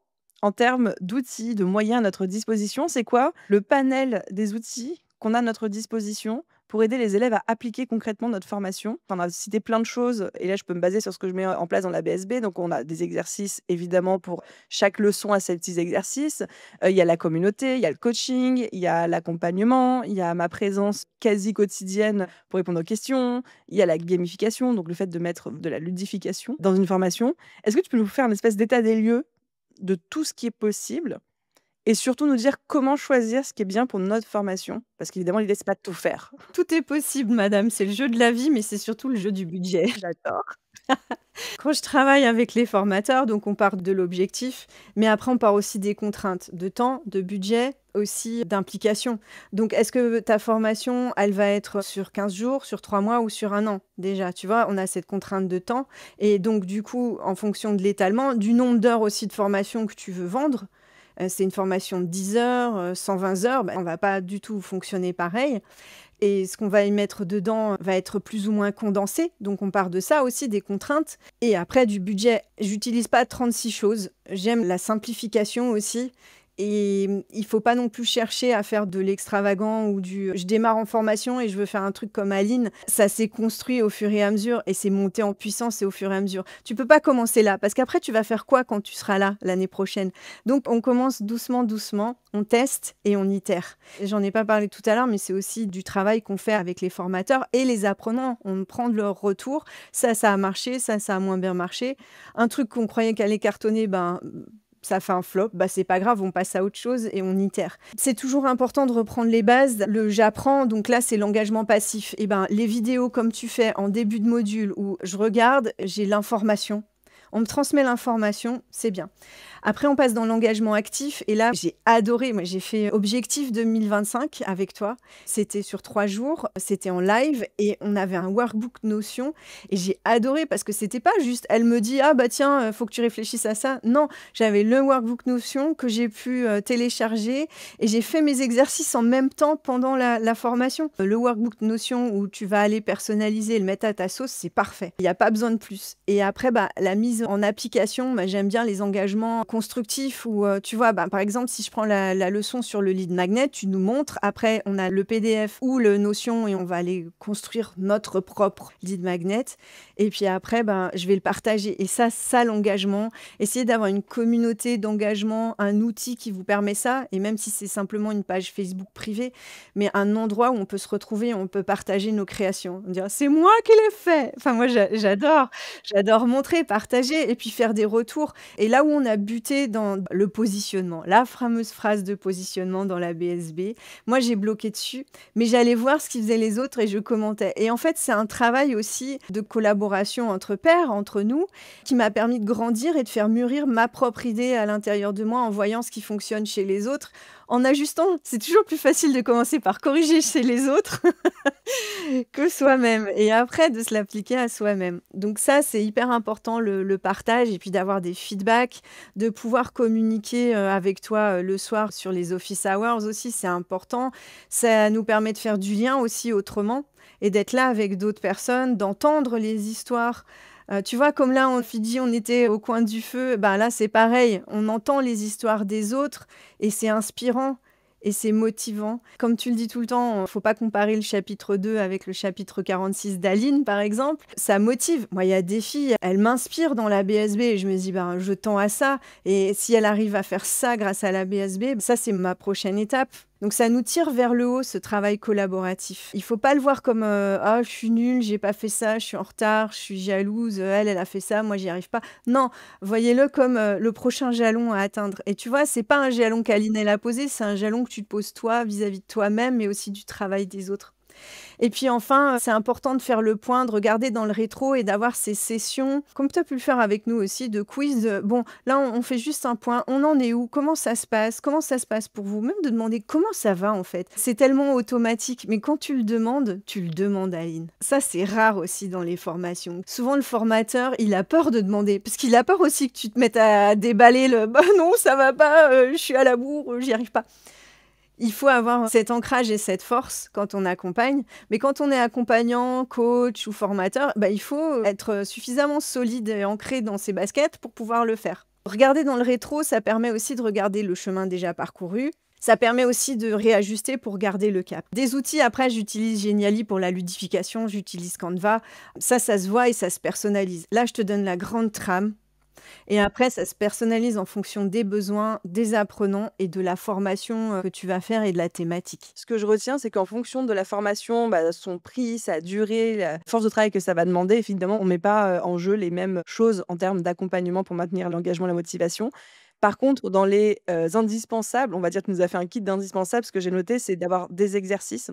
Speaker 1: en termes d'outils, de moyens à notre disposition, c'est quoi le panel des outils qu'on a à notre disposition pour aider les élèves à appliquer concrètement notre formation. On a cité plein de choses et là, je peux me baser sur ce que je mets en place dans la BSB. Donc, on a des exercices évidemment pour chaque leçon à ses petits exercices. Il y a la communauté, il y a le coaching, il y a l'accompagnement, il y a ma présence quasi quotidienne pour répondre aux questions, il y a la gamification, donc le fait de mettre de la ludification dans une formation. Est-ce que tu peux nous faire une espèce d'état des lieux de tout ce qui est possible et surtout nous dire comment choisir ce qui est bien pour notre formation? Parce qu'évidemment, l'idée, c'est pas de tout faire.
Speaker 2: Tout est possible, madame, c'est le jeu de la vie, mais c'est surtout le jeu du budget.
Speaker 1: J'adore.
Speaker 2: Quand je travaille avec les formateurs, donc on part de l'objectif, mais après on part aussi des contraintes de temps, de budget, aussi d'implication. Donc est-ce que ta formation, elle va être sur 15 jours, sur 3 mois ou sur 1 an? Déjà, tu vois, on a cette contrainte de temps et donc du coup, en fonction de l'étalement, du nombre d'heures aussi de formation que tu veux vendre, c'est une formation de 10 heures, 120 heures, bah, on va pas du tout fonctionner pareil. Et ce qu'on va y mettre dedans va être plus ou moins condensé. Donc on part de ça aussi, des contraintes. Et après du budget. J'utilise pas 36 choses. J'aime la simplification aussi. Et il faut pas non plus chercher à faire de l'extravagant ou du je démarre en formation et je veux faire un truc comme Aline. Ça s'est construit au fur et à mesure et c'est monté en puissance et au fur et à mesure. Tu peux pas commencer là parce qu'après tu vas faire quoi quand tu seras là l'année prochaine? Donc on commence doucement, doucement, on teste et on itère. J'en ai pas parlé tout à l'heure, mais c'est aussi du travail qu'on fait avec les formateurs et les apprenants. On prend de leur retour. Ça a marché, ça a moins bien marché. Un truc qu'on croyait qu'allait cartonner, ben ça fait un flop, bah c'est pas grave, on passe à autre chose et on itère. C'est toujours important de reprendre les bases. Le j'apprends, donc là c'est l'engagement passif. Et ben les vidéos comme tu fais en début de module où je regarde, j'ai l'information. On me transmet l'information, c'est bien. Après, on passe dans l'engagement actif et là, j'ai adoré. Moi, j'ai fait Objectif 2025 avec toi. C'était sur 3 jours, c'était en live et on avait un workbook Notion et j'ai adoré parce que c'était pas juste elle me dit: «Ah bah tiens, faut que tu réfléchisses à ça». Non, j'avais le workbook Notion que j'ai pu, télécharger et j'ai fait mes exercices en même temps pendant la formation. Le workbook Notion où tu vas aller personnaliser et le mettre à ta sauce, c'est parfait. Il y a pas besoin de plus et après, bah, la mise en application, bah, j'aime bien les engagements constructif où, tu vois, bah, par exemple, si je prends la leçon sur le lead magnet, tu nous montres. Après, on a le PDF ou le Notion et on va aller construire notre propre lead magnet. Et puis après, ben, je vais le partager. Et ça l'engagement. Essayez d'avoir une communauté d'engagement, un outil qui vous permet ça. Et même si c'est simplement une page Facebook privée, mais un endroit où on peut se retrouver, on peut partager nos créations. On dirait, c'est moi qui l'ai fait. Enfin, moi, j'adore montrer, partager et puis faire des retours. Et là où on a buté dans le positionnement, la fameuse phrase de positionnement dans la BSB. Moi, j'ai bloqué dessus, mais j'allais voir ce qu'ils faisaient les autres et je commentais. Et en fait, c'est un travail aussi de collaboration entre pairs, entre nous, qui m'a permis de grandir et de faire mûrir ma propre idée à l'intérieur de moi en voyant ce qui fonctionne chez les autres, en ajustant. C'est toujours plus facile de commencer par corriger chez les autres que soi-même et après de se l'appliquer à soi-même. Donc ça, c'est hyper important, le partage et puis d'avoir des feedbacks, de pouvoir communiquer avec toi le soir sur les office hours aussi, c'est important. Ça nous permet de faire du lien aussi autrement et d'être là avec d'autres personnes, d'entendre les histoires. Tu vois, comme là, on dit on était au coin du feu, ben là, c'est pareil. On entend les histoires des autres et c'est inspirant. Et c'est motivant. Comme tu le dis tout le temps, faut pas comparer le chapitre 2 avec le chapitre 46 d'Aline, par exemple. Ça motive. Moi, il y a des filles, elles m'inspirent dans la BSB et je me dis, ben, je tends à ça. Et si elle arrive à faire ça grâce à la BSB, ça, c'est ma prochaine étape. Donc ça nous tire vers le haut, ce travail collaboratif. Il faut pas le voir comme ah, je suis nulle, j'ai pas fait ça, je suis en retard, je suis jalouse, elle a fait ça, moi j'y arrive pas. Non, voyez-le comme le prochain jalon à atteindre. Et tu vois, c'est pas un jalon qu'Aline elle a posé, c'est un jalon que tu te poses toi vis-à-vis de toi-même, mais aussi du travail des autres. Et puis enfin, c'est important de faire le point, de regarder dans le rétro et d'avoir ces sessions, comme tu as pu le faire avec nous aussi, de quiz. Bon, là, on fait juste un point. On en est où? Comment ça se passe? Comment ça se passe pour vous? Même de demander comment ça va, en fait. C'est tellement automatique. Mais quand tu le demandes, Aline. Ça, c'est rare aussi dans les formations. Souvent, le formateur, il a peur de demander. Parce qu'il a peur aussi que tu te mettes à déballer le bah non, ça va pas, je suis à la bourre, j'y arrive pas. Il faut avoir cet ancrage et cette force quand on accompagne. Mais quand on est accompagnant, coach ou formateur, bah, il faut être suffisamment solide et ancré dans ses baskets pour pouvoir le faire. Regarder dans le rétro, ça permet aussi de regarder le chemin déjà parcouru, Ça permet aussi de réajuster pour garder le cap. Des outils, après, j'utilise Genially pour la ludification, j'utilise Canva. Ça se voit et ça se personnalise. Là, je te donne la grande trame et après, ça se personnalise en fonction des besoins des apprenants et de la formation que tu vas faire et de la thématique.
Speaker 1: Ce que je retiens, c'est qu'en fonction de la formation, bah, son prix, sa durée, la force de travail que ça va demander, évidemment, on met pas, en jeu les mêmes choses en termes d'accompagnement pour maintenir l'engagement, la motivation. Par contre, dans les, indispensables, on va dire, tu nous as fait un kit d'indispensables. Ce que j'ai noté, c'est d'avoir des exercices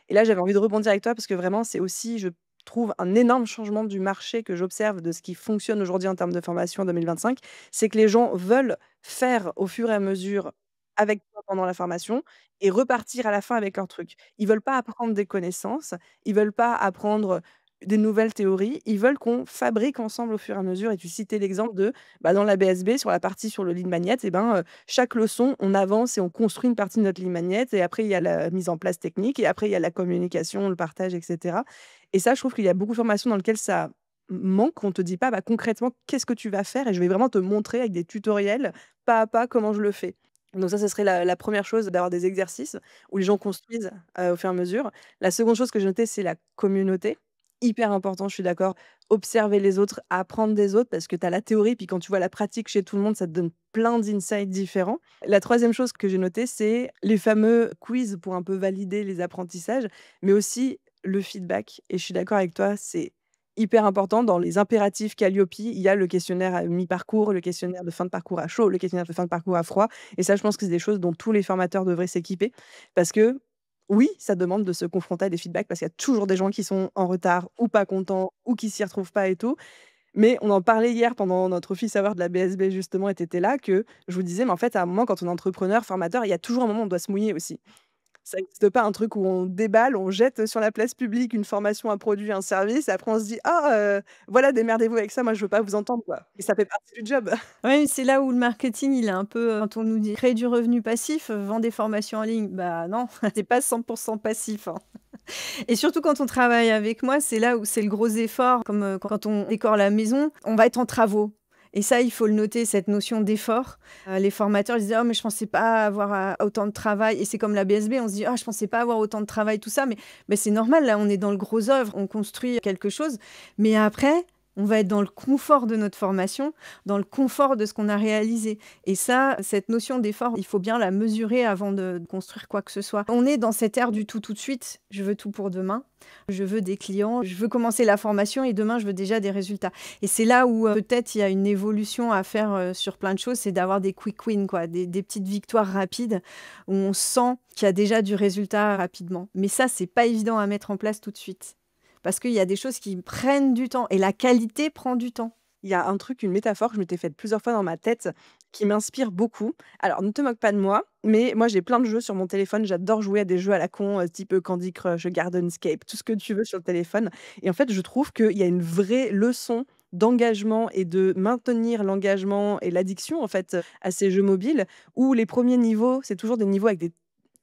Speaker 1: et là, j'avais envie de rebondir avec toi parce que vraiment, c'est aussi, je trouve, un énorme changement du marché que j'observe de ce qui fonctionne aujourd'hui en termes de formation en 2025. C'est que les gens veulent faire au fur et à mesure avec toi pendant la formation et repartir à la fin avec leur truc. Ils veulent pas apprendre des connaissances, ils veulent pas apprendre des nouvelles théories, ils veulent qu'on fabrique ensemble au fur et à mesure et tu citais l'exemple de, bah, dans la BSB sur la partie sur le lead magnet et ben, chaque leçon, on avance et on construit une partie de notre lead magnet et après il y a la mise en place technique et après il y a la communication, le partage et cetera et ça, je trouve qu'il y a beaucoup de formations dans lesquelles ça manque. On te dit pas, bah, concrètement, qu'est-ce que tu vas faire et je vais vraiment te montrer avec des tutoriels, pas à pas, comment je le fais. Donc ça serait la 1re chose, d'avoir des exercices où les gens construisent, au fur et à mesure. La seconde chose que j'ai notée, c'est la communauté. Hyper important, je suis d'accord. Observer les autres, apprendre des autres parce que tu as la théorie, puis quand tu vois la pratique chez tout le monde, ça te donne plein d'insights différents. La troisième chose que j'ai notée, c'est les fameux quiz pour un peu valider les apprentissages, mais aussi le feedback et je suis d'accord avec toi, c'est hyper important. Dans les impératifs Calliope, il y a le questionnaire à mi-parcours, le questionnaire de fin de parcours à chaud, le questionnaire de fin de parcours à froid et ça, je pense que c'est des choses dont tous les formateurs devraient s'équiper parce que, oui, ça demande de se confronter à des feedbacks parce qu'il y a toujours des gens qui sont en retard ou pas contents ou qui s'y retrouvent pas et tout. Mais on en parlait hier pendant notre office hour de la BSB justement et tu étais là, que je vous disais: «Mais en fait, à un moment, quand on est entrepreneur, formateur, il y a toujours un moment où on doit se mouiller aussi». Ça existe pas un truc où on déballe, on jette sur la place publique une formation, un produit, un service et après on se dit: «Ah, voilà, démerdez-vous avec ça, moi je veux pas vous entendre, quoi» et ça fait partie du job.
Speaker 2: Ouais, c'est là où le marketing, il est un peu, quand on nous dit: «Crée du revenu passif, vends des formations en ligne». Bah non, c'est pas 100 passif, hein. Et surtout quand on travaille avec moi, c'est là où c'est le gros effort, comme, quand on décore la maison, on va être en travaux et ça, il faut le noter, cette notion d'effort. Les formateurs, ils disaient: «Oh mais je pensais pas avoir autant de travail» et c'est comme la BSB, on se dit: «Ah je pensais pas avoir autant de travail», tout ça, mais c'est normal, là, on est dans le gros œuvre, on construit quelque chose, mais après, on va être dans le confort de notre formation, dans le confort de ce qu'on a réalisé et ça, cette notion d'effort, il faut bien la mesurer avant de construire quoi que ce soit. On est dans cette ère du tout de suite. Je veux tout pour demain. Je veux des clients, je veux commencer la formation et demain, je veux déjà des résultats et c'est là où, peut-être il y a une évolution à faire, sur plein de choses, c'est d'avoir des quick wins quoi, des petites victoires rapides où on sent qu'il y a déjà du résultat rapidement. Mais ça, c'est pas évident à mettre en place tout de suite. Parce qu'il y a des choses qui prennent du temps et la qualité prend du temps.
Speaker 1: Il y a un truc, une métaphore que je m'étais faite plusieurs fois dans ma tête qui m'inspire beaucoup. Alors, ne te moque pas de moi, mais moi, j'ai plein de jeux sur mon téléphone. J'adore jouer à des jeux à la con, type Candy Crush, Gardenscape, tout ce que tu veux sur le téléphone. Et en fait, je trouve qu'il y a une vraie leçon d'engagement et de maintenir l'engagement et l'addiction, en fait, à ces jeux mobiles où les premiers niveaux, c'est toujours des niveaux avec des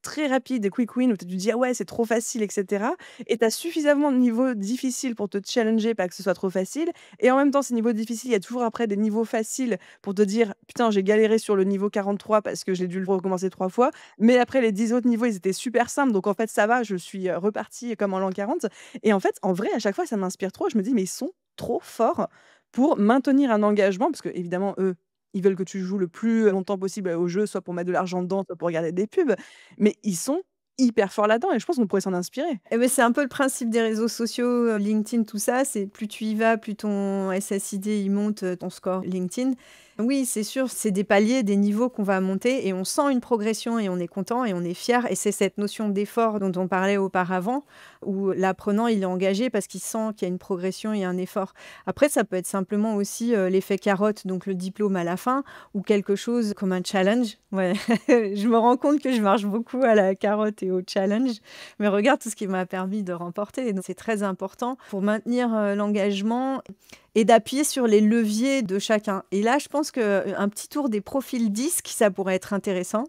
Speaker 1: très rapides, des quick wins où tu te dis: «Ah ouais, c'est trop facile» et cetera et tu as suffisamment de niveaux difficiles pour te challenger, pas que ce soit trop facile et en même temps, ces niveaux difficiles, il y a toujours après des niveaux faciles pour te dire: «Putain, j'ai galéré sur le niveau 43 parce que j'ai dû le recommencer 3 fois, mais après les 10 autres niveaux, ils étaient super simples, donc en fait, ça va, je suis, repartie comme en l'an 40» et en fait, en vrai, à chaque fois, ça m'inspire trop. Je me dis: «Mais ils sont trop forts pour maintenir un engagement» parce qu'évidemment, eux, ils veulent que tu joues le plus longtemps possible au jeu, soit pour mettre de l'argent dedans, soit pour regarder des pubs, mais ils sont hyper forts là-dedans et je pense qu'on pourrait s'en inspirer.
Speaker 2: Et beh, c'est un peu le principe des réseaux sociaux, LinkedIn, tout ça, c'est plus tu y vas, plus ton SSID, il monte, ton score LinkedIn. Oui, c'est sûr, c'est des paliers, des niveaux qu'on va monter et on sent une progression et on est content et on est fier et c'est cette notion d'effort dont on parlait auparavant, où l'apprenant, il est engagé parce qu'il sent qu'il y a une progression, il y a un effort. Après, ça peut être simplement aussi, l'effet carotte, donc le diplôme à la fin ou quelque chose comme un challenge. Ouais, je me rends compte que je marche beaucoup à la carotte et au challenge, mais regarde tout ce qui m'a permis de remporter. Donc c'est très important pour maintenir, l'engagement et d'appuyer sur les leviers de chacun. Et là, je pense qu'un petit tour des profils disques, ça pourrait être intéressant.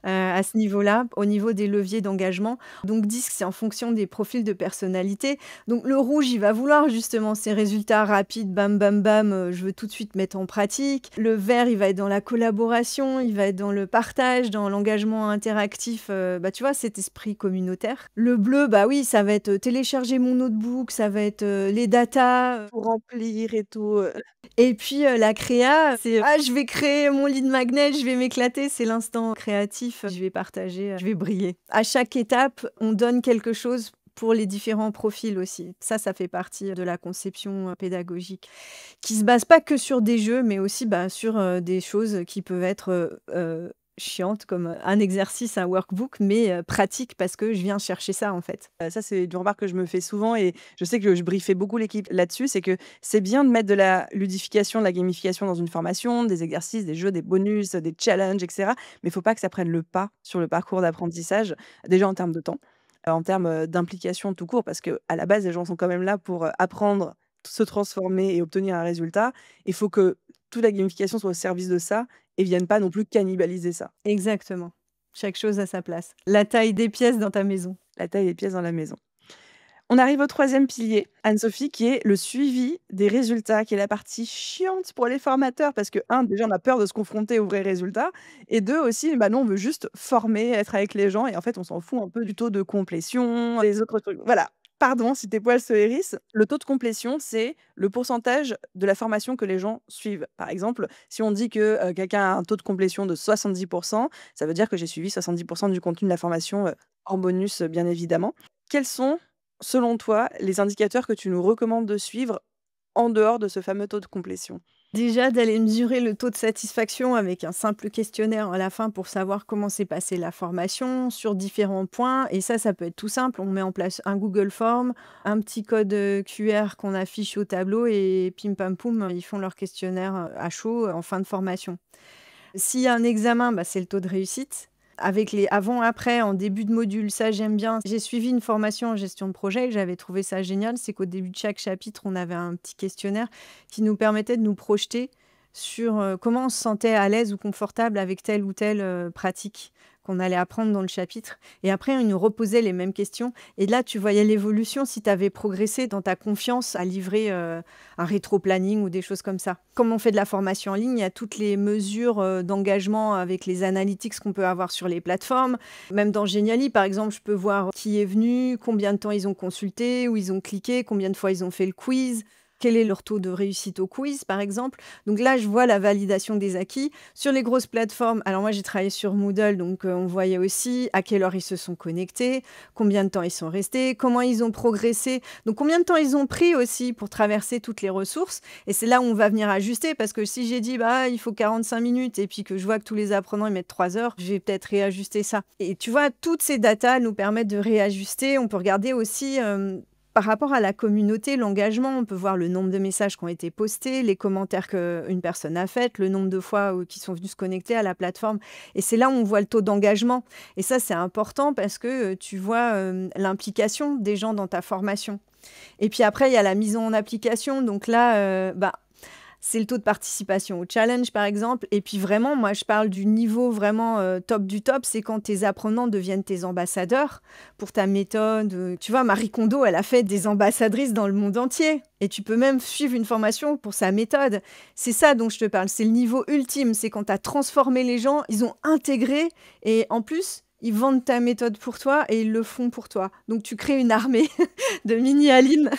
Speaker 2: à ce niveau-là, au niveau des leviers d'engagement. Donc 10, c'est en fonction des profils de personnalité. Donc le rouge, il va vouloir justement ces résultats rapides, bam, bam, bam, je veux tout de suite mettre en pratique. Le vert, il va être dans la collaboration, il va être dans le partage, dans l'engagement interactif, tu vois, cet esprit communautaire. Le bleu, bah oui, ça va être, télécharger mon notebook, ça va être, les datas,
Speaker 1: Pour remplir et tout,
Speaker 2: et puis, la créa, c'est: «Ah, je vais créer mon lead magnet, je vais m'éclater», c'est l'instant créatif, je vais partager, je vais briller. À chaque étape, on donne quelque chose pour les différents profils aussi. Ça fait partie de la conception, pédagogique, qui se base pas que sur des jeux, mais aussi, sur, des choses qui peuvent être, chiantes comme, un exercice, un workbook, mais, pratiques parce que je viens chercher ça, en fait.
Speaker 1: ça, c'est une remarque que je me fais souvent et je sais que je briefais beaucoup l'équipe là-dessus. C'est que c'est bien de mettre de la ludification, de la gamification dans une formation, des exercices, des jeux, des bonus, des challenges et cetera. Mais il faut pas que ça prenne le pas sur le parcours d'apprentissage, déjà en termes de temps, en termes, d'implication tout court parce qu'à la base, les gens sont quand même là pour, apprendre, se transformer et obtenir un résultat. Il faut que toute la gamification soit au service de ça et vienne pas non plus cannibaliser ça.
Speaker 2: Exactement. Chaque chose a sa place. La taille des pièces dans ta maison.
Speaker 1: La taille des pièces dans la maison. On arrive au troisième pilier, Anne-Sophie, qui est le suivi des résultats, qui est la partie chiante pour les formateurs parce que un, déjà, on a peur de se confronter aux vrais résultats et 2 aussi, nous, on veut juste former, être avec les gens et en fait, on s'en fout un peu du taux de complétion, des autres trucs. Voilà, pardon si tes poils se hérissent. Le taux de complétion, c'est le pourcentage de la formation que les gens suivent. Par exemple, si on dit que, quelqu'un a un taux de complétion de 70, ça veut dire que j'ai suivi 70 du contenu de la formation, en bonus, bien évidemment. Quels sont selon toi, les indicateurs que tu nous recommandes de suivre en dehors de ce fameux taux de complétion?
Speaker 2: Déjà d'aller mesurer le taux de satisfaction avec un simple questionnaire à la fin pour savoir comment s'est passée la formation sur différents points et ça peut être tout simple. On met en place un Google Form, un petit code, QR qu'on affiche au tableau et pim pam poum, ils font leur questionnaire, à chaud, en fin de formation. S'il y a un examen, c'est le taux de réussite. Avec les avant-après en début de module, ça j'aime bien. J'ai suivi une formation en gestion de projet et j'avais trouvé ça génial, c'est qu'au début de chaque chapitre, on avait un petit questionnaire qui nous permettait de nous projeter sur, comment on se sentait à l'aise ou confortable avec telle ou telle, pratique qu'on allait apprendre dans le chapitre et après on nous reposait les mêmes questions et là tu voyais l'évolution si tu avais progressé dans ta confiance à livrer, un rétro-planning ou des choses comme ça. Comme on fait de la formation en ligne, il y a toutes les mesures, d'engagement avec les analytics qu'on peut avoir sur les plateformes. Même dans Genially, par exemple, je peux voir qui est venu, combien de temps ils ont consulté, où ils ont cliqué, combien de fois ils ont fait le quiz, quel est leur taux de réussite au quiz, par exemple. Donc là, je vois la validation des acquis. Sur les grosses plateformes, alors moi, j'ai travaillé sur Moodle, donc on voyait aussi à quelle heure ils se sont connectés, combien de temps ils sont restés, comment ils ont progressé, donc combien de temps ils ont pris aussi pour traverser toutes les ressources. Et c'est là où on va venir ajuster, parce que si j'ai dit, il faut 45 minutes, et puis que je vois que tous les apprenants, ils mettent 3 heures, je vais peut-être réajuster ça. Et tu vois, toutes ces datas nous permettent de réajuster. On peut regarder aussi par rapport à la communauté, l'engagement, on peut voir le nombre de messages qui ont été postés, les commentaires qu'une personne a fait, le nombre de fois qui sont venus se connecter à la plateforme. Et c'est là où on voit le taux d'engagement. Et ça, c'est important parce que tu vois l'implication des gens dans ta formation. Et puis après, il y a la mise en application. Donc là, c'est le taux de participation au challenge, par exemple. Et puis vraiment, moi, je parle du niveau vraiment top du top. C'est quand tes apprenants deviennent tes ambassadeurs pour ta méthode. Tu vois, Marie Kondo, elle a fait des ambassadrices dans le monde entier. Et tu peux même suivre une formation pour sa méthode. C'est ça dont je te parle. C'est le niveau ultime. C'est quand tu as transformé les gens, ils ont intégré. Et en plus, ils vendent ta méthode pour toi et ils le font pour toi. Donc, tu crées une armée de mini-Aline.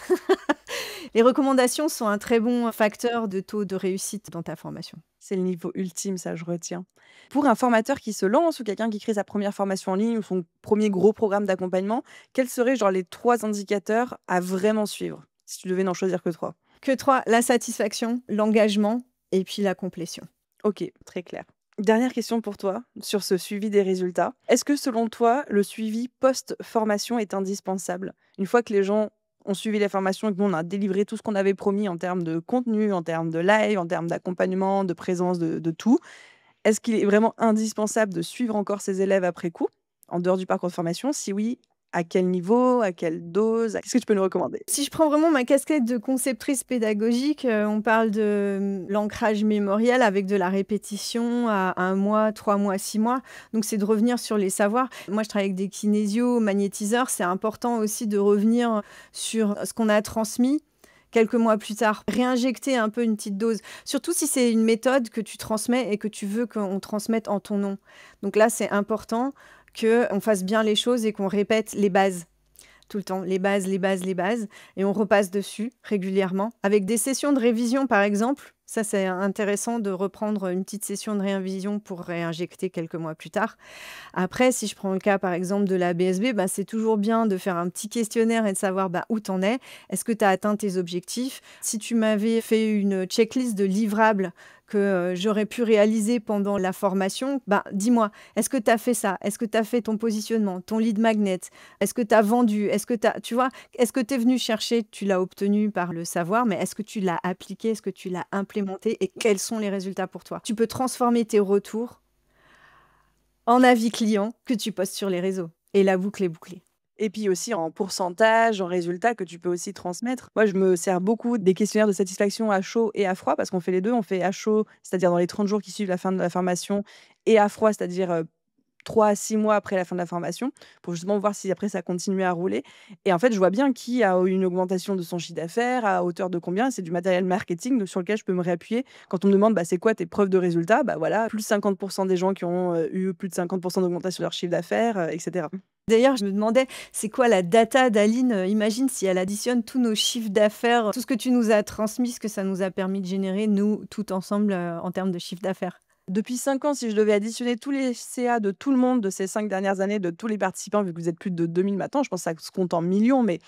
Speaker 2: Les recommandations sont un très bon facteur de taux de réussite dans ta formation.
Speaker 1: C'est le niveau ultime, ça, je retiens. Pour un formateur qui se lance ou quelqu'un qui crée sa première formation en ligne ou son premier gros programme d'accompagnement, quels seraient genre les 3 indicateurs à vraiment suivre? Si tu devais n'en choisir que 3.
Speaker 2: Que 3, la satisfaction, l'engagement et puis la complétion.
Speaker 1: OK, très clair. Dernière question pour toi sur ce suivi des résultats. Est-ce que selon toi, le suivi post-formation est indispensable? Une fois que les gens ont suivi la formation et que nous, on a délivré tout ce qu'on avait promis en termes de contenu, en termes de live, en termes d'accompagnement, de présence, de tout, est-ce qu'il est vraiment indispensable de suivre encore ses élèves après coup, en dehors du parcours de formation? Si oui, À quel niveau? À quelle dose? Qu'est-ce que tu peux nous recommander?
Speaker 2: Si je prends vraiment ma casquette de conceptrice pédagogique, on parle de, l'ancrage mémoriel avec de la répétition à 1 mois, 3 mois, 6 mois. Donc c'est de revenir sur les savoirs. Moi, je travaille avec des kinésios, magnétiseurs. C'est important aussi de revenir sur ce qu'on a transmis quelques mois plus tard. Réinjecter un peu une petite dose. Surtout si c'est une méthode que tu transmets et que tu veux qu'on transmette en ton nom. Donc là, c'est important qu'on fasse bien les choses et qu'on répète les bases. Tout le temps, les bases, les bases, les bases, et on repasse dessus régulièrement. Avec des sessions de révision, par exemple, ça c'est intéressant de reprendre une petite session de révision pour réinjecter quelques mois plus tard. Après, si je prends le cas, par exemple, de la BSB, bah, c'est toujours bien de faire un petit questionnaire et de savoir bah, où t'en es. Est-ce que tu as atteint tes objectifs? Si tu m'avais fait une checklist de livrables que j'aurais pu réaliser pendant la formation, bah, dis-moi, est-ce que tu as fait ça? Est-ce que tu as fait ton positionnement, ton lead magnet? Est-ce que tu as vendu? Est-ce que tu vois, est-ce que tu es venu chercher, tu l'as obtenu par le savoir, mais est-ce que tu l'as appliqué? Est-ce que tu l'as implémenté? Et quels sont les résultats pour toi? Tu peux transformer tes retours en avis client que tu postes sur les réseaux. Et la boucle est bouclée.
Speaker 1: Et puis aussi en pourcentage, en résultats que tu peux aussi transmettre. Moi, je me sers beaucoup des questionnaires de satisfaction à chaud et à froid parce qu'on fait les 2. On fait à chaud, c'est-à-dire dans les 30 jours qui suivent la fin de la formation et à froid, c'est-à-dire, 3 à 6 mois après la fin de la formation, pour justement voir si après ça continue à rouler. Et en fait, je vois bien qui a eu une augmentation de son chiffre d'affaires, à hauteur de combien. C'est du matériel marketing donc sur lequel je peux me réappuyer. Quand on me demande: «Bah, c'est quoi tes preuves de résultats?» Bah, voilà, plus de 50 des gens qui ont, eu plus de 50 d'augmentation de leur chiffre d'affaires, et cetera.
Speaker 2: D'ailleurs, je me demandais, c'est quoi la data d'Aline? Imagine si elle additionne tous nos chiffres d'affaires, tout ce que tu nous as transmis, ce que ça nous a permis de générer, nous, tout ensemble, en termes de chiffre d'affaires.
Speaker 1: Depuis 5 ans, si je devais additionner tous les CA de tout le monde de ces 5 dernières années, de tous les participants, vu que vous êtes plus de 2 000 maintenant, je pense que ça se compte en millions, mais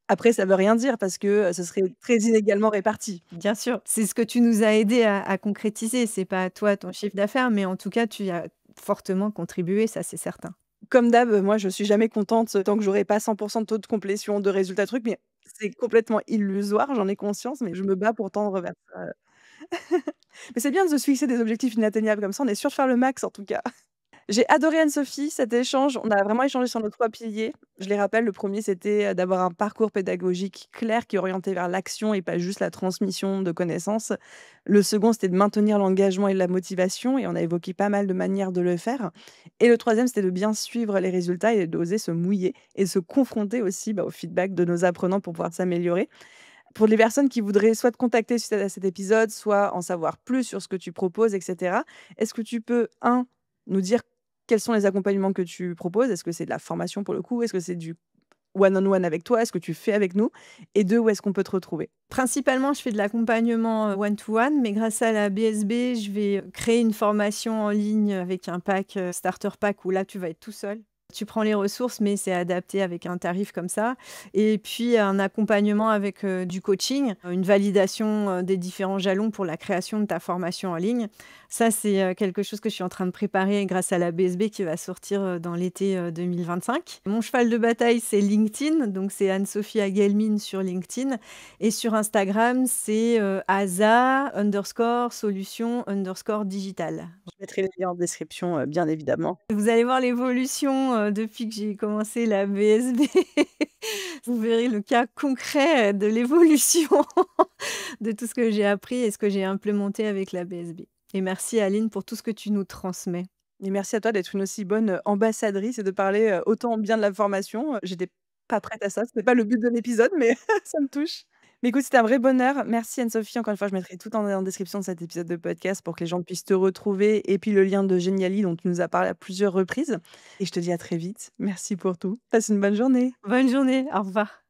Speaker 1: après ça veut rien dire parce que, ce serait très inégalement réparti.
Speaker 2: Bien sûr, c'est ce que tu nous as aidé à concrétiser. C'est pas toi, ton chiffre d'affaires, mais en tout cas, tu y as fortement contribué, ça, c'est certain.
Speaker 1: Comme d'hab, moi je suis jamais contente, tant que j'aurai pas 100 de taux de complétion, de résultats, trucs, mais c'est complètement illusoire, j'en ai conscience, mais je me bats pour tendre vers ça. Mais c'est bien de se fixer des objectifs inatteignables comme ça, on est sûr de faire le max en tout cas. J'ai adoré Anne-Sophie, cet échange. On a vraiment échangé sur nos 3 piliers. Je les rappelle, le premier c'était, d'avoir un parcours pédagogique clair qui est orienté vers l'action et pas juste la transmission de connaissances. Le second, c'était de maintenir l'engagement et la motivation et on a évoqué pas mal de manières de le faire. Et le troisième, c'était de bien suivre les résultats et d'oser se mouiller et se confronter aussi, bah, au feedback de nos apprenants pour pouvoir s'améliorer. Pour les personnes qui voudraient soit te contacter suite à cet épisode, soit en savoir plus sur ce que tu proposes et cetera, est-ce que tu peux, un, nous dire quels sont les accompagnements que tu proposes? Est-ce que c'est de la formation pour le coup? Est-ce que c'est du one on one avec toi? Est-ce que tu fais avec nous? Et 2, où est-ce qu'on peut te retrouver?
Speaker 2: Principalement, je fais de l'accompagnement, one to one, mais grâce à la BSB, je vais créer une formation en ligne avec un pack, starter pack où là, tu vas être tout seul. Tu prends les ressources, mais c'est adapté avec un tarif comme ça. Et puis un accompagnement avec, du coaching, une validation, des différents jalons pour la création de ta formation en ligne. Ça, c'est, quelque chose que je suis en train de préparer grâce à la BSB qui va sortir, dans l'été, 2025. Mon cheval de bataille, c'est LinkedIn, donc c'est Anne-Sophie Aguelmine sur LinkedIn et sur Instagram, c'est, asa_solution_digital.
Speaker 1: Je mettrai les liens en description, bien évidemment.
Speaker 2: Vous allez voir l'évolution, depuis que j'ai commencé la BSB. Vous verrez le cas concret de l'évolution de tout ce que j'ai appris et ce que j'ai implémenté avec la BSB. Et merci Aline pour tout ce que tu nous transmets.
Speaker 1: Et merci à toi d'être une aussi bonne, ambassadrice et de parler, autant bien de la formation. J'étais pas prête à ça, c'était pas le but de l'épisode, mais ça me touche. Mais écoute, c'était un vrai bonheur. Merci Anne-Sophie. Encore une fois, je mettrai tout en description de cet épisode de podcast pour que les gens puissent te retrouver et puis le lien de Geniali dont tu nous as parlé à plusieurs reprises et je te dis à très vite. Merci pour tout. Passe une bonne journée.
Speaker 2: Bonne journée, au revoir.